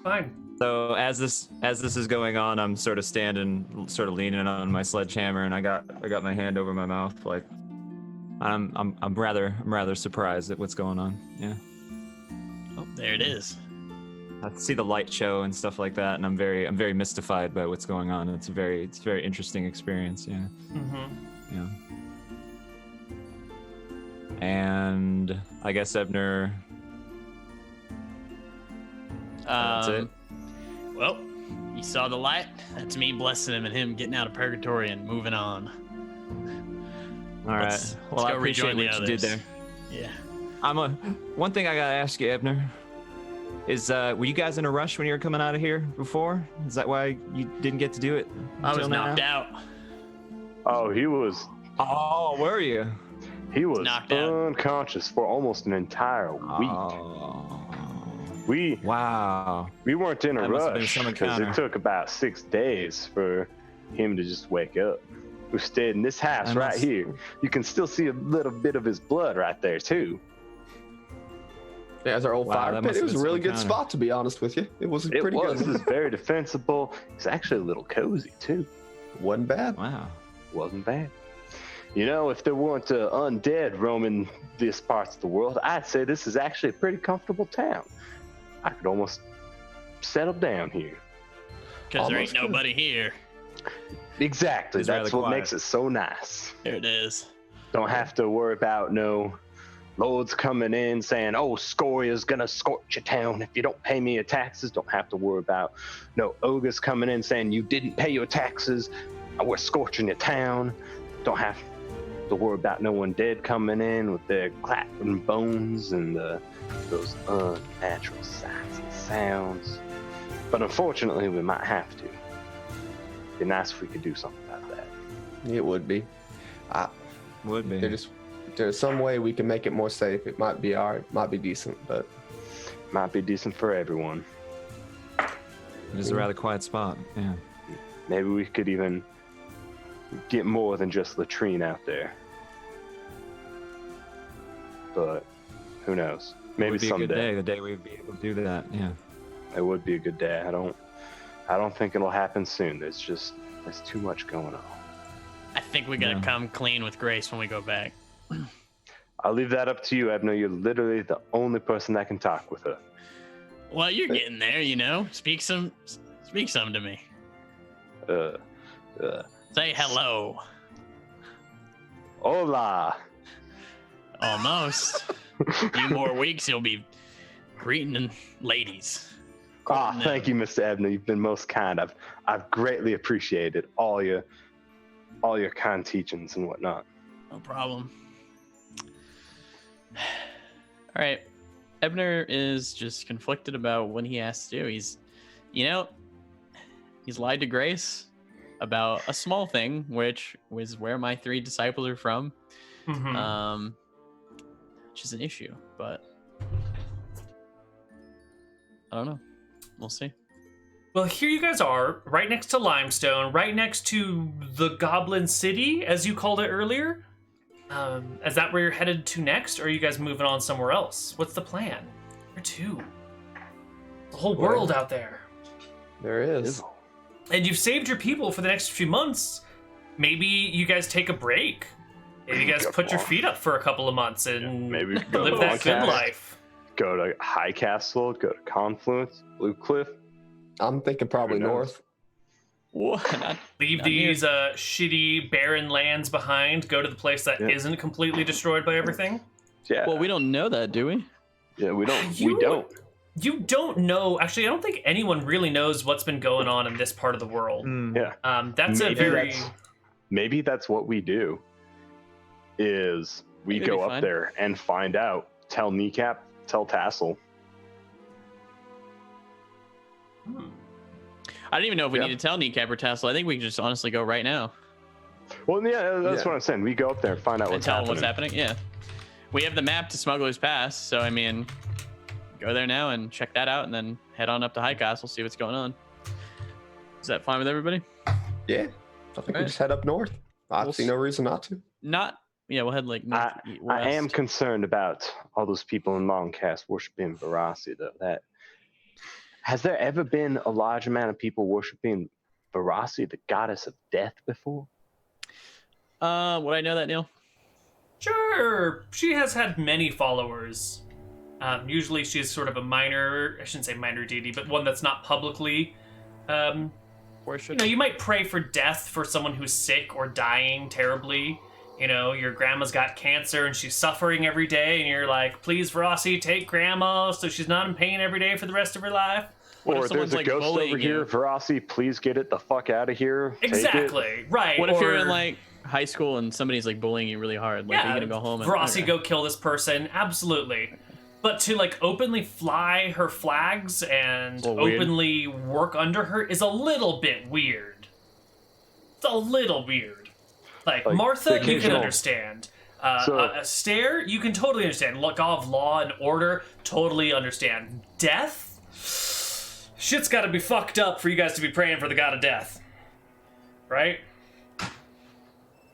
Fine. So as this is going on, I'm sort of standing, sort of leaning on my sledgehammer, and I got my hand over my mouth, like I'm rather surprised at what's going on. Yeah. Oh, there it is. I see the light show and stuff like that, and I'm very mystified by what's going on. It's a very interesting experience. Yeah. Mm-hmm. Yeah. And I guess Ebnur. That's it. Well, you saw the light. That's me blessing him and him getting out of purgatory and moving on. All right. Let's Well, I go appreciate rejoin what the you did others. there. Yeah. One thing I gotta ask you, Ebnur, is were you guys in a rush when you were coming out of here before? Is that why you didn't get to do it? I was until now? knocked out. Oh, he was Oh, were you? Knocked out. unconscious for almost an entire week. Oh. We Wow. weren't in a That must have been rush some because encounter. it took about 6 days for him to just wake up. We stayed in this house That right must- here. You can still see a little bit of his blood right there too. Yeah, it's our old Wow, fire that pit. must It have was a been really some good encounter. spot, to be honest with you. It was It pretty was. It good. was very defensible. It's actually a little cozy too. Wasn't bad. Wow. Wasn't bad. You know, if there weren't undead roaming these parts of the world, I'd say this is actually a pretty comfortable town. I could almost settle down here. Because there ain't Almost good. nobody here. Exactly. It's That's rather what quiet. makes it so nice. There it is. Don't have to worry about no lords coming in saying, oh, Scoria's gonna scorch your town if you don't pay me your taxes. Don't have to worry about no ogres coming in saying you didn't pay your taxes, we're scorching your town. Don't have to worry about no one dead coming in with their clapping bones and those unnatural sights and sounds. But unfortunately, we might have to. It'd be nice if we could do something about that. It would be. Would be. There's some way we can make it more safe. It might be alright, might be decent, but Might be decent for everyone. It is a rather quiet spot. Yeah. Maybe we could even get more than just latrine out there. But who knows? It Maybe would be a good day. someday. The day we'd be able to do that. Yeah. It would be a good day. I don't think it'll happen soon. There's too much going on. I think we gotta Yeah. come clean with Grace when we go back. I'll leave that up to you, Ebnur. You're literally the only person that can talk with her. Well, you're getting there, you know. Speak some to me. Say hello. Hola. Almost. A few more weeks, you'll be greeting ladies. Ah, thank you, Mr. Ebnur. You've been most kind. I've greatly appreciated all your kind teachings and whatnot. No problem. All right. Ebnur is just conflicted about what he has to do. He's lied to Grace about a small thing, which was where my 3 disciples are from. Mm-hmm. Which is an issue, but I don't know. We'll see. Well, here you guys are, right next to Limestone, right next to the Goblin City, as you called it earlier. Is that where you're headed to next, or are you guys moving on somewhere else? What's the plan? Where to? The whole world out there. There is. And you've saved your people for the next few months. Maybe you guys take a break. Maybe you guys put your feet up for a couple of months and maybe we could go live to that good Longcast, life. Go to High Castle, go to Confluence, Blue Cliff. I'm thinking probably Who knows? north. What? Leave Not these shitty barren lands behind. Go to the place that Yeah. not completely destroyed by everything. Yeah. Well, we don't know that, do we? Yeah, we don't. You- We don't. You don't know. Actually, I don't think anyone really knows what's been going on in this part of the world. Yeah. That's a very. Maybe that's what we do. Is we It'd go be up fine. there and find out. Tell Kneecap. Tell Tassel. I don't even know if we Yeah. need to tell Kneecap or Tassel. I think we can just honestly go right now Well, yeah, that's Yeah. what I'm saying. We go up there and find out and what's tell them happening. what's happening. Yeah. We have the map to Smuggler's Pass, so I mean, go there now and check that out, and then head on up to High Castle, see what's going on. Is that fine with everybody? Yeah. I think we Right. just head up north. I We'll see no reason not to. Not. Yeah, we'll head like north, I am west. concerned about all those people in Longcast worshiping Verasi, though. That has there ever been a large amount of people worshiping Verasi, the goddess of death, before? Would I know that, Neil? Sure, she has had many followers. Usually she's sort of a minor, I shouldn't say minor deity, but one that's not publicly. Worship. You might pray for death for someone who's sick or dying terribly. Your grandma's got cancer and she's suffering every day, and you're like, please, Verasi, take grandma so she's not in pain every day for the rest of her life. What if Or someone's, there's a like, ghost over bullying here, you? Verasi, please get it the fuck out of here. Take it. Exactly, right. What if you're in or- like high school and somebody's like bullying you really hard? Like, are you gonna go home and Verasi, okay. go kill this person. Absolutely. But to like openly fly her flags and It's a little weird. openly work under her is a little bit weird. It's a little weird. Like Like, Martha, the you can occasional- understand. So- A stare, you can totally understand. Look, God of law and order, totally understand. Death, shit's got to be fucked up for you guys to be praying for the god of death, right?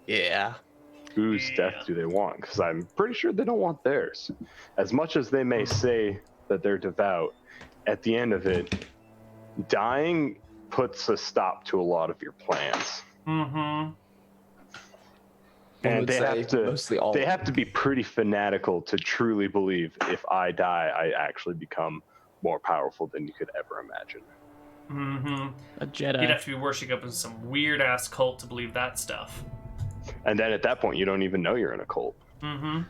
Yeah. Whose death do they want? Because I'm pretty sure they don't want theirs. As much as they may say that they're devout, at the end of it, dying puts a stop to a lot of your plans. Mm-hmm. I And would they say have to mostly all they of have to be pretty fanatical to truly believe if I die, I actually become more powerful than you could ever imagine. Mm-hmm. A Jedi. You'd have to be worshipping some weird ass cult to believe that stuff. And then at that point, you don't even know you're in a cult. Mm-hmm.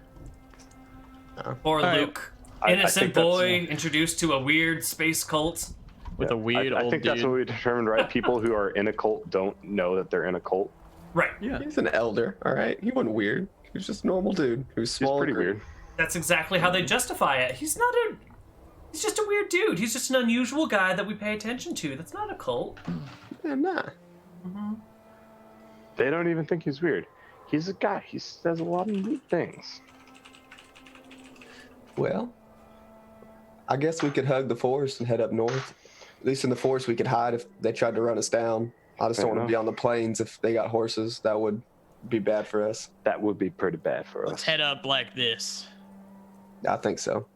Oh. Or All right. Luke, I innocent think that's- boy introduced to a weird space cult. with a weird I old think dude. that's what we determined, right? People who are in a cult don't know that they're in a cult. Right. Yeah. He's an elder, all right? He wasn't weird. He was just a normal dude who's He's small. pretty and green. weird. That's exactly how they justify it. He's just a weird dude. He's just an unusual guy that we pay attention to. That's not a cult. Yeah, nah. Mm-hmm. They don't even think he's weird. He's a guy. He says a lot of neat things. Well, I guess we could hug the forest and head up north. At least in the forest, we could hide if they tried to run us down. I just Fair don't want to be enough. on the plains if they got horses. That would be bad for us. That would be pretty bad for Let's us. head up like this. I think so.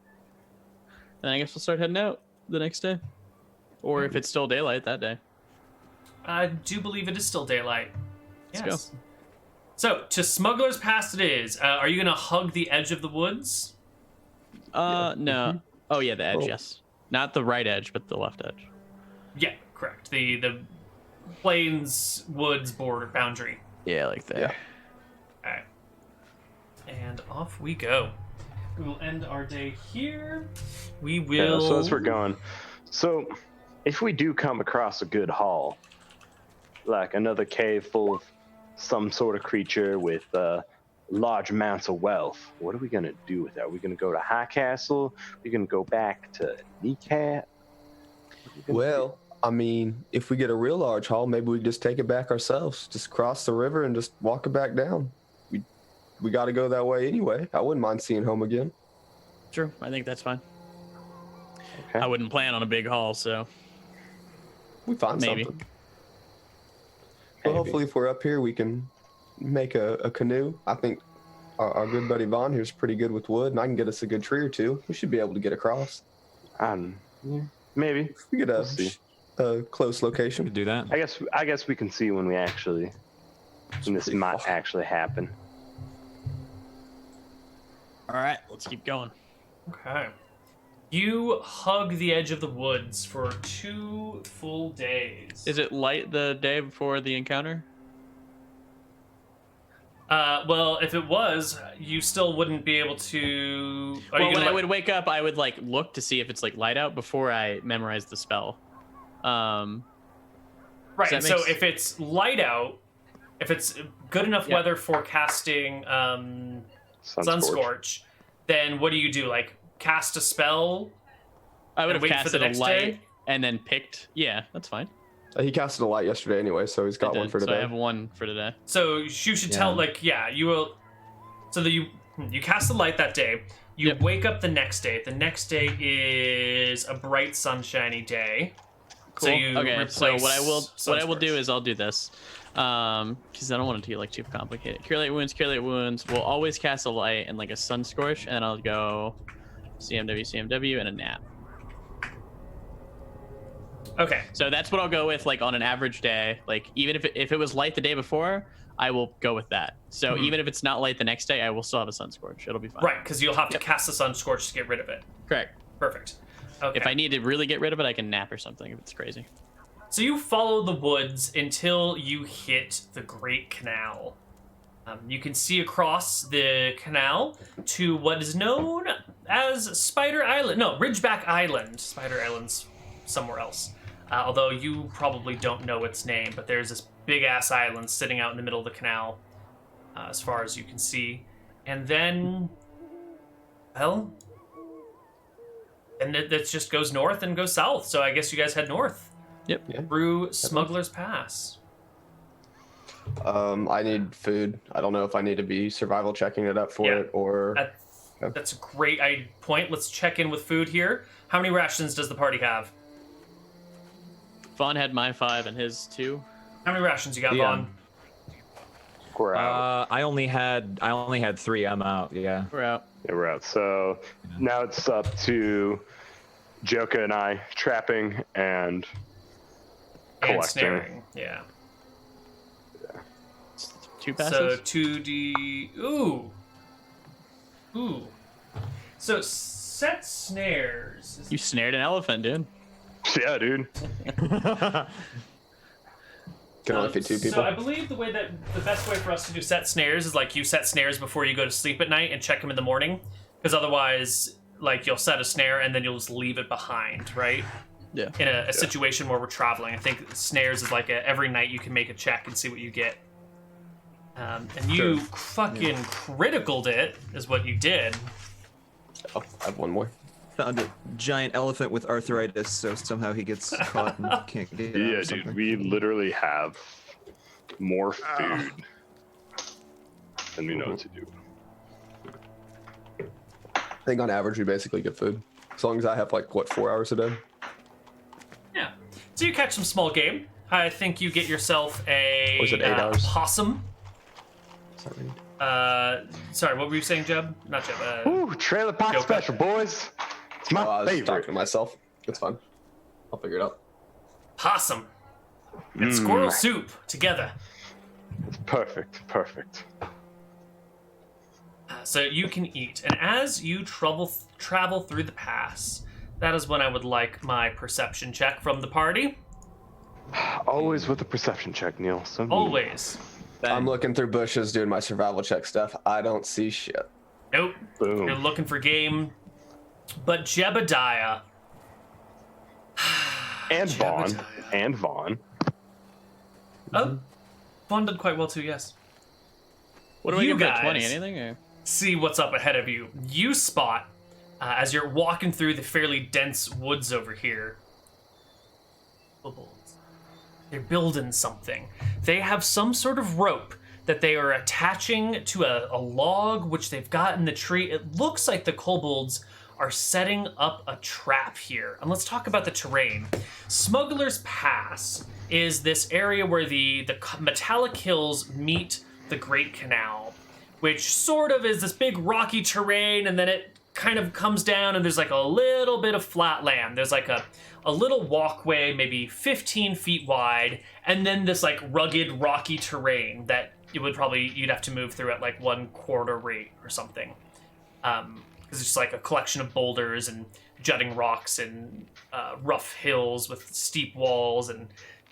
And I guess we'll start heading out the next day. Or if it's still daylight that day. I do believe it is still daylight. Let's Yes. go. So, to Smuggler's Pass it is. Are you going to hug the edge of the woods? No. Oh, yeah, the edge, Oh. yes. Not the right edge, but the left edge. Yeah, correct. The plains woods border boundary. Yeah, like there. Yeah. Alright. And off we go. We will end our day here. We will. Yeah, so as we're going, so if we do come across a good haul, like another cave full of some sort of creature with large amounts of wealth, what are we gonna do with that? Are we gonna go to High Castle? Are we gonna go back to Kneecap? Well, I mean, if we get a real large haul, maybe we just take it back ourselves. Just cross the river and just walk it back down. We got to go that way anyway. I wouldn't mind seeing home again. Sure, I think that's fine. Okay. I wouldn't plan on a big haul, so We find Maybe. something. Well, hopefully, if we're up here, we can make a canoe. I think our good buddy Vaughn here is pretty good with wood, and I can get us a good tree or two. We should be able to get across. Yeah, maybe. We get a We'll see. a close We location. could do that. I guess we can see when this might actually happen. All right, let's keep going. Okay. You hug the edge of the woods for 2 full days. Is it light the day before the encounter? Well, if it was, you still wouldn't be able to. Well, when I would wake up, I would like look to see if it's like light out before I memorize the spell. Right. that So makes- if it's light out, if it's good enough Yeah. weather for casting Sunscorch, then what do you do? Like cast a spell? I would And have wait for casted the a next light day? and then picked. Yeah, that's fine. He casted a light yesterday anyway, so he's I got one did, for so today. I have one for today. So you should tell, like, you will. So that you cast the light that day. You Yep. wake up the next day. The next day is a bright, sunshiny day. So Cool. you Okay, so replace what I will Sunscorch. do is I'll do this, because I don't want it to get like too complicated. Cure light wounds. We'll always cast a light and like a sun scorch, and I'll go CMW, and a nap. Okay. So that's what I'll go with, like on an average day. Like even if it was light the day before, I will go with that. So even if it's not light the next day, I will still have a sun scorch. It'll be fine. Right, because you'll have to cast the Sunscorch to get rid of it. Correct. Perfect. Okay. If I need to really get rid of it, I can nap or something if it's crazy. So you follow the woods until you hit the Great Canal. You can see across the canal to what is known as Spider Island. No, Ridgeback Island. Spider Island's somewhere else. Although you probably don't know its name, but there's this big-ass island sitting out in the middle of the canal, as far as you can see. And then, well, and it just goes north and goes south. So I guess you guys head north. Yep. Through Smuggler's Pass. I need food. I don't know if I need to be survival checking it up for Yeah. it or. That's a great point. Let's check in with food here. How many rations does the party have? Vaughn had my 5 and his 2. How many rations you got, Yeah. Vaughn? We're out. I only had 3. I'm out. Yeah. We're out. Yeah, we're out. So now it's up to Joka and I trapping and And collecting. snaring. Yeah. 2 passes. So 2D. Ooh. So set snares. You snared an elephant, dude. Yeah, dude. Can only fit 2 people. So I believe the best way for us to do set snares is like you set snares before you go to sleep at night and check them in the morning, because otherwise, like you'll set a snare and then you'll just leave it behind, right? Yeah. In a situation where we're traveling, I think snares is like every night you can make a check and see what you get. And you fucking criticaled it, is what you did. Oh, I have one more. Found a giant elephant with arthritis, so somehow he gets caught and can't get out. Yeah, or dude. something. We literally have more food than we know what to do. I think on average we basically get food. As long as I have 4 hours a day. Yeah. So you catch some small game. I think you get yourself a Was it 8 hours? possum. Sorry. Sorry, what were you saying, Jeb? Not Jeb. Ooh, trailer park Joka. special, boys. It's my I was talking favorite. to myself. It's fine. I'll figure it out. Possum and squirrel soup together. It's perfect. So you can eat, and as you travel through the pass, that is when I would like my perception check from the party. Always with a perception check, Neil. So neat. Always. I'm looking through bushes doing my survival check stuff. I don't see shit. Nope. Boom. You're looking for game. But Jebediah. And Vaughn. Jebediah. And Vaughn. Oh, Vaughn did quite well too, yes. What do I You give that 20? guys- Anything? Or? See what's up ahead of you. You spot, as you're walking through the fairly dense woods over here, kobolds. They're building something. They have some sort of rope that they are attaching to a log which they've got in the tree. It looks like the kobolds are setting up a trap here. And let's talk about the terrain. Smuggler's Pass is this area where the metallic hills meet the Great Canal, which sort of is this big rocky terrain, and then it kind of comes down, and there's like a little bit of flat land. There's like a little walkway, maybe 15 feet wide, and then this like rugged, rocky terrain that you'd have to move through at like 1/4 rate or something. Because it's just like a collection of boulders and jutting rocks and rough hills with steep walls and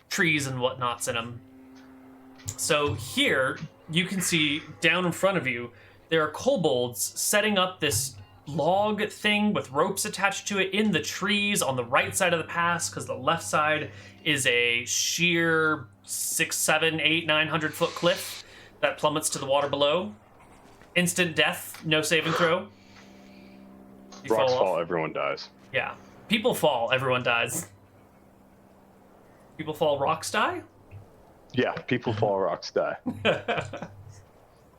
trees and whatnots in them. So here, you can see down in front of you, there are kobolds setting up this log thing with ropes attached to it in the trees on the right side of the pass, because the left side is a sheer 6, 7, 8, 900 foot cliff that plummets to the water below. Instant death, no saving throw. You Rocks fall fall, off. everyone dies. Yeah. People fall, everyone dies. People fall, rocks die? Yeah, people fall, rocks die.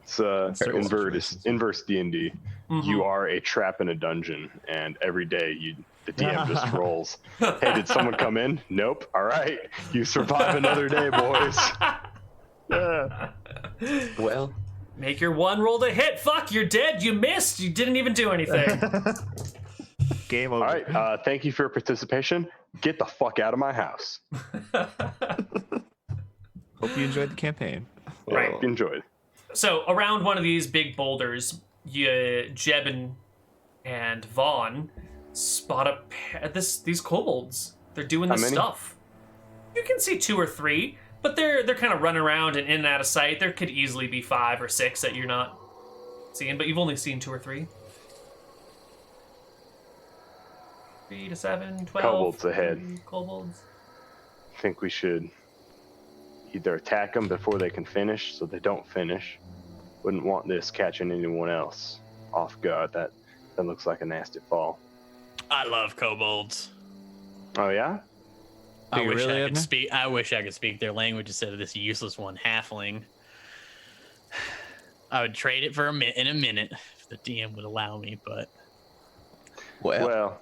It's inverse D&D. You are a trap in a dungeon, and every day the DM just rolls. Hey, did someone come in? Nope. All right, you survive another day, boys. Yeah. Well, Make your one roll to hit. Fuck, you're dead. You missed. You didn't even do anything. game over. All right, thank you for your participation. Get the fuck out of my house. Hope you enjoyed the campaign. Right. Enjoyed. So around one of these big boulders, Jeb and Vaughn spot these kobolds. They're doing this stuff. You can see 2 or 3, but they're kind of running around and in and out of sight. There could easily be 5 or 6 that you're not seeing, but you've only seen 2 or 3. 3 to 7, 12. Kobolds ahead. Kobolds. I think we should either attack them before they can finish, so they don't finish. Wouldn't want this catching anyone else off guard. That looks like a nasty fall. I love kobolds. Oh yeah? I you wish really, I could Ebnur? speak. I wish I could speak their language instead of this useless one, halfling. I would trade it for in a minute if the DM would allow me, but Well,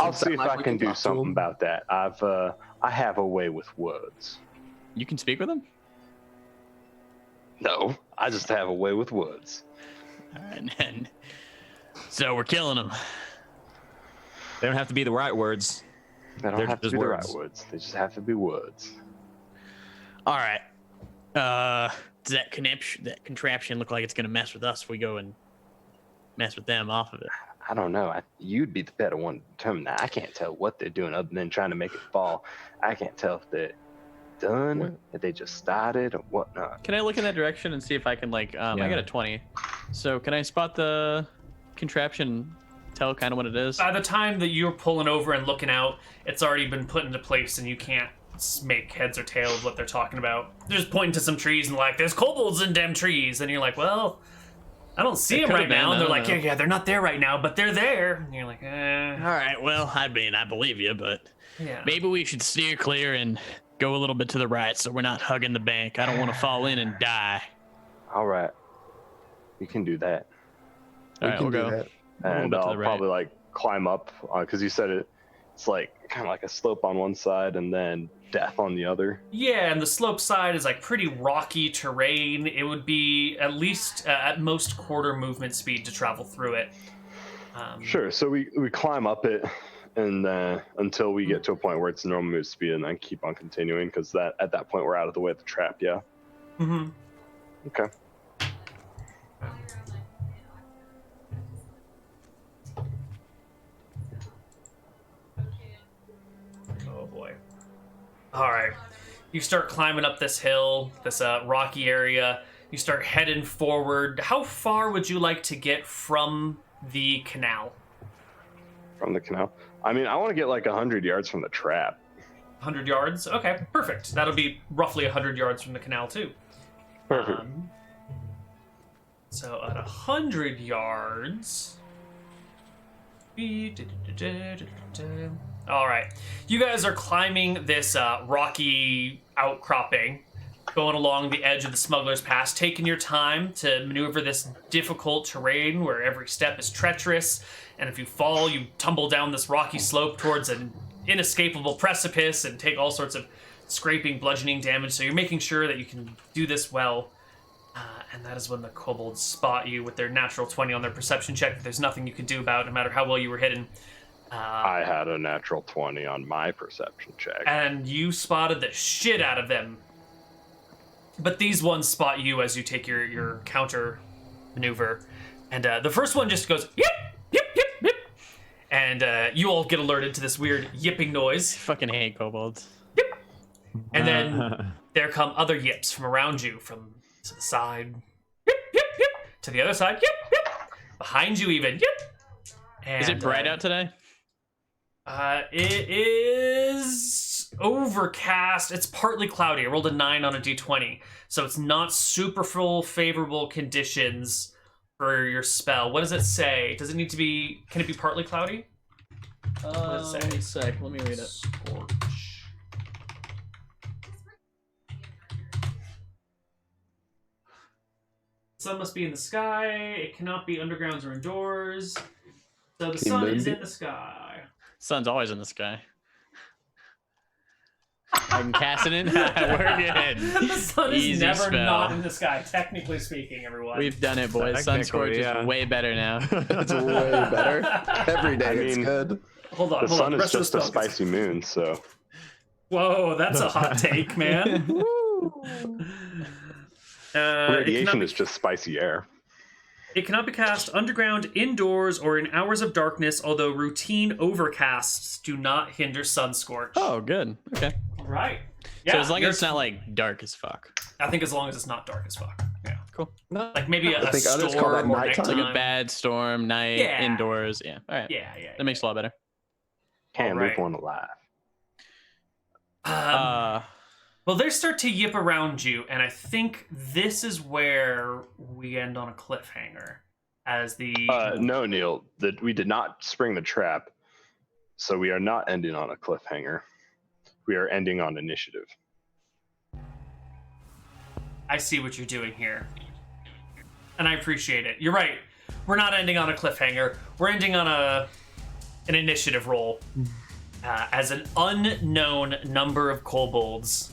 I'll see if I can do something about that. I have a way with words. you can speak with them. No, I just have a way with words. And so we're killing them. They don't have to be the right words. They don't They're have to just be the words. right words. They just have to be words. All right. Does that contraption look like it's going to mess with us if we go and mess with them off of it? I don't know. You'd be the better one to determine that. I can't tell what they're doing other than trying to make it fall. I can't tell if they're done, if they just started, or whatnot. Can I look in that direction and see if I can I got a 20. So can I spot the contraption, tell kind of what it is? By the time that you're pulling over and looking out, it's already been put into place, and you can't make heads or tails of what they're talking about. They're just pointing to some trees and like, there's kobolds in them trees, and you're like, well, I don't see them right now. And they're like, yeah, they're not there right now, but they're there. And you're like, All right, well, I believe you, but yeah. maybe we should steer clear and go a little bit to the right so we're not hugging the bank. I don't want to fall in and die. All right. You can do that. All right, we'll go. that. And bit to I'll the right. probably like climb up because you said it's like kind of like a slope on one side and then death on the other. Yeah, and the slope side is like pretty rocky terrain. It would be at least at most quarter movement speed to travel through it. Sure. So we climb up it and until we get to a point where it's normal move speed and then keep on continuing because at that point we're out of the way of the trap. Yeah. Mm-hmm. Okay. Oh boy. All right. You start climbing up this hill, this rocky area. You start heading forward. How far would you like to get from the canal? From the canal. I mean, I want to get like 100 yards from the trap. 100 yards? Okay, perfect. That'll be roughly 100 yards from the canal, too. Perfect. So at 100 yards... All right. You guys are climbing this rocky outcropping, going along the edge of the Smuggler's Pass, taking your time to maneuver this difficult terrain where every step is treacherous, and if you fall, you tumble down this rocky slope towards an inescapable precipice and take all sorts of scraping, bludgeoning damage, so you're making sure that you can do this well. And that is when the kobolds spot you with their natural 20 on their perception check. There's nothing you could do about it, no matter how well you were hidden. I had a natural 20 on my perception check. And you spotted the shit out of them. But these ones spot you as you take your counter maneuver. And the first one just goes, yip, yip, yip, yip. And you all get alerted to this weird yipping noise. Fucking hate kobolds. Yip. And then there come other yips from around you, from to the side. Yip, yip, yip. To the other side. Yip, yip. Behind you even. Yip. And, Is it bright out today? It is overcast. It's partly cloudy. I rolled a 9 on a d20, so it's not super full favorable conditions for your spell. What does it say? Does it need to be? Can it be partly cloudy? What does it say? Wait a sec. Let me read it. Scorch. Sun must be in the sky. It cannot be undergrounds or indoors. So the sun is in the sky. Sun's always in the sky. I can cast it in. We're good. The sun is Easy never spell. not in the sky, technically speaking, everyone. We've done it, boys. Sun Scorch is way better now. It's way better. Every day it's good. Hold on, The hold sun on. is Rest of the just a spell. spicy moon, so Whoa, that's a hot take, man. radiation is just spicy air. It cannot be cast underground, indoors, or in hours of darkness, although routine overcasts do not hinder sun scorch. Oh, good. Okay. Right. So Yeah, as long as it's not like dark as fuck. I think as long as it's not dark as fuck. Yeah. Cool. Like maybe a think others storm call that or nighttime. Like nighttime. a bad storm, night, Yeah. indoors. Yeah. All right. Yeah. That makes it a lot better. Can't Alright. leave one alive. Well, they start to yip around you, and I think this is where we end on a cliffhanger. As the No, Neil, we did not spring the trap, so we are not ending on a cliffhanger. We are ending on initiative. I see what you're doing here, and I appreciate it. You're right. We're not ending on a cliffhanger. We're ending on an initiative roll. As an unknown number of kobolds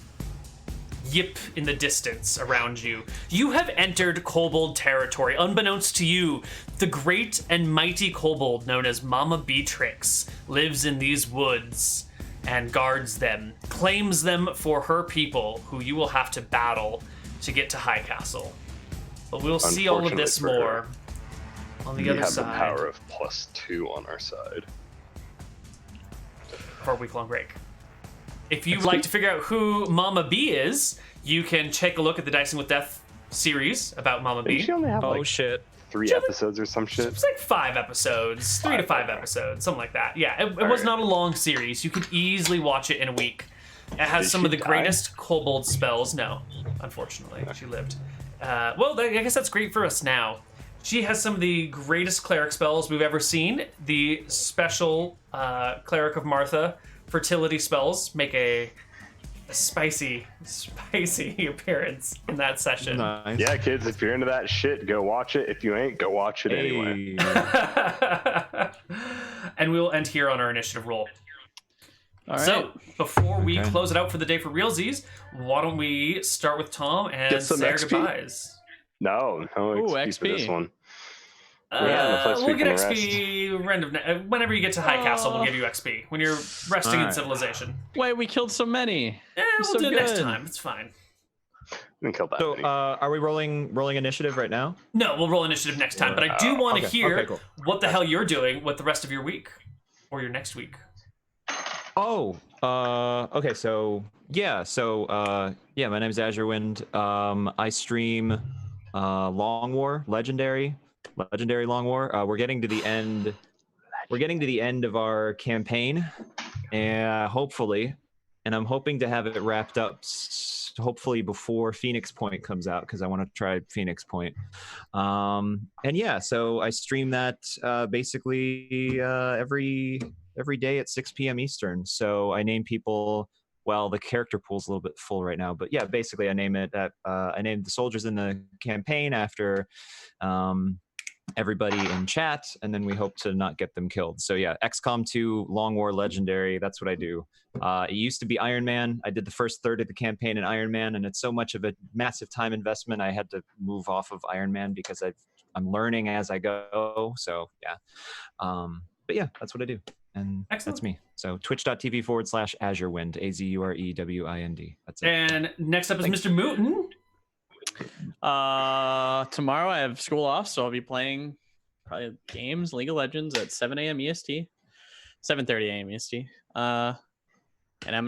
yip in the distance around you. You have entered kobold territory. Unbeknownst to you, the great and mighty kobold known as Mama Beatrix lives in these woods and guards them, claims them for her people, who you will have to battle to get to High Castle. But we'll see all of this Unfortunately for more on the We other have side the power of +2 on our side. for a week-long break. If you'd like to figure out who Mama B is, you can take a look at the Dicing with Death series about Mama Didn't B. she only have Oh like shit. 3 episodes or some shit? It's like 5 episodes, 3 to 5 episodes, something like that. Yeah, it was not a long series. You could easily watch it in a week. It has Did some she of the die? greatest kobold spells. No, unfortunately, she lived. Well, I guess that's great for us now. She has some of the greatest cleric spells we've ever seen. The special Cleric of Martha fertility spells make a spicy appearance in that session. Nice. Yeah, kids, if you're into that shit, go watch it. If you ain't, go watch it anyway. And we'll end here on our initiative roll. All right. So, before we Okay. close it out for the day for realsies, why don't we start with Tom and Get some say our XP? goodbyes? No XP for XP. this one. Yeah, the place We'll we get can XP whenever you get to High Castle. We'll give you XP when you're resting in Alright. civilization. Wait, we killed so many. We'll So do it next good. time. It's fine. Didn't kill that So, many. are we rolling initiative right now? No, we'll roll initiative next time. But I do want to okay. hear Okay, cool. what the hell you're doing with the rest of your week or your next week. Oh, okay. So yeah, my name's Azure Wind. I stream Long War, Legendary Long War. We're getting to the end. We're getting to the end of our campaign, and hopefully, and I'm hoping to have it wrapped up. Hopefully before Phoenix Point comes out, because I want to try Phoenix Point. And yeah, so I stream that basically every day at 6 p.m. Eastern. So I name people. Well, the character pool's a little bit full right now, but yeah, basically I name it. I named the soldiers in the campaign after everybody in chat, and then we hope to not get them killed. So yeah, XCOM 2, Long War Legendary, that's what I do. It used to be Iron Man. I did the first third of the campaign in Iron Man, and it's so much of a massive time investment, I had to move off of Iron Man because I'm learning as I go. So yeah. But yeah, that's what I do. And Excellent. That's me. So twitch.tv/AzureWind, AZUREWIND. That's it. And next up is Mr. Mouton. Tomorrow I have school off, so I'll be playing probably games, League of Legends at 7 a.m. EST, 7:30 a.m. EST. And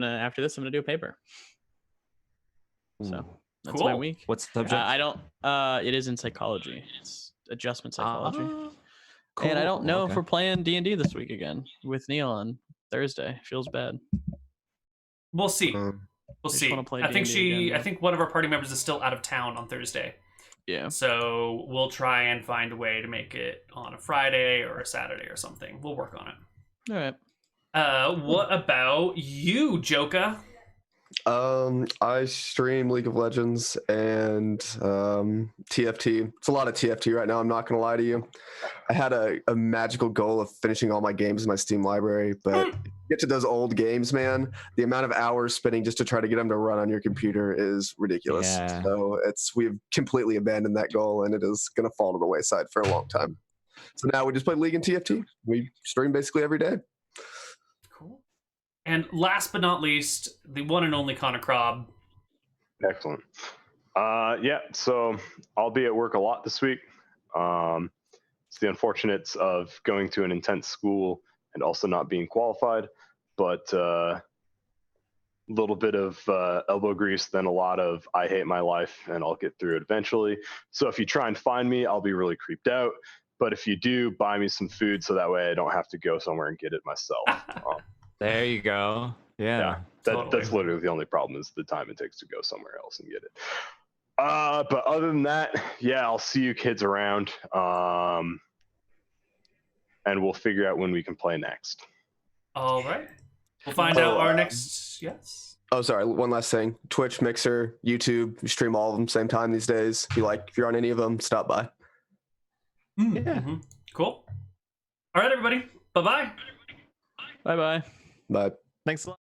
after this, I'm gonna do a paper. So that's my Cool. week. What's the subject? It is in psychology. It's adjustment psychology. Cool. And I don't know Okay. if we're playing D&D this week again with Neil on Thursday. Feels bad. We'll see. Um, We'll just see. wanna play I think D&D again, I think one of our party members is still out of town on Thursday. Yeah. So we'll try and find a way to make it on a Friday or a Saturday or something. We'll work on it. All right. What about you, Joka? I stream League of Legends and TFT. It's a lot of TFT right now, I'm not gonna lie to you. I had a magical goal of finishing all my games in my Steam library, but get to those old games, man, the amount of hours spending just to try to get them to run on your computer is ridiculous. Yeah. So we've completely abandoned that goal, and it is gonna fall to the wayside for a long time. So now we just play League and TFT. We stream basically every day. Cool. And last but not least, the one and only Connor Krob. Excellent. Yeah, so I'll be at work a lot this week. It's the unfortunates of going to an intense school and also not being qualified, but a little bit of elbow grease, then a lot of I hate my life, and I'll get through it eventually. So if you try and find me, I'll be really creeped out. But if you do, buy me some food so that way I don't have to go somewhere and get it myself. There you go. Yeah. Totally. That's literally the only problem is the time it takes to go somewhere else and get it. But other than that, yeah, I'll see you kids around. And we'll figure out when we can play next. All right. We'll find out our next. Yes. Oh, sorry. One last thing. Twitch, Mixer, YouTube. We stream all of them same time these days. If you're on any of them, stop by. Yeah. Cool. All right, everybody. Bye-bye. Bye-bye. Bye. Thanks a lot.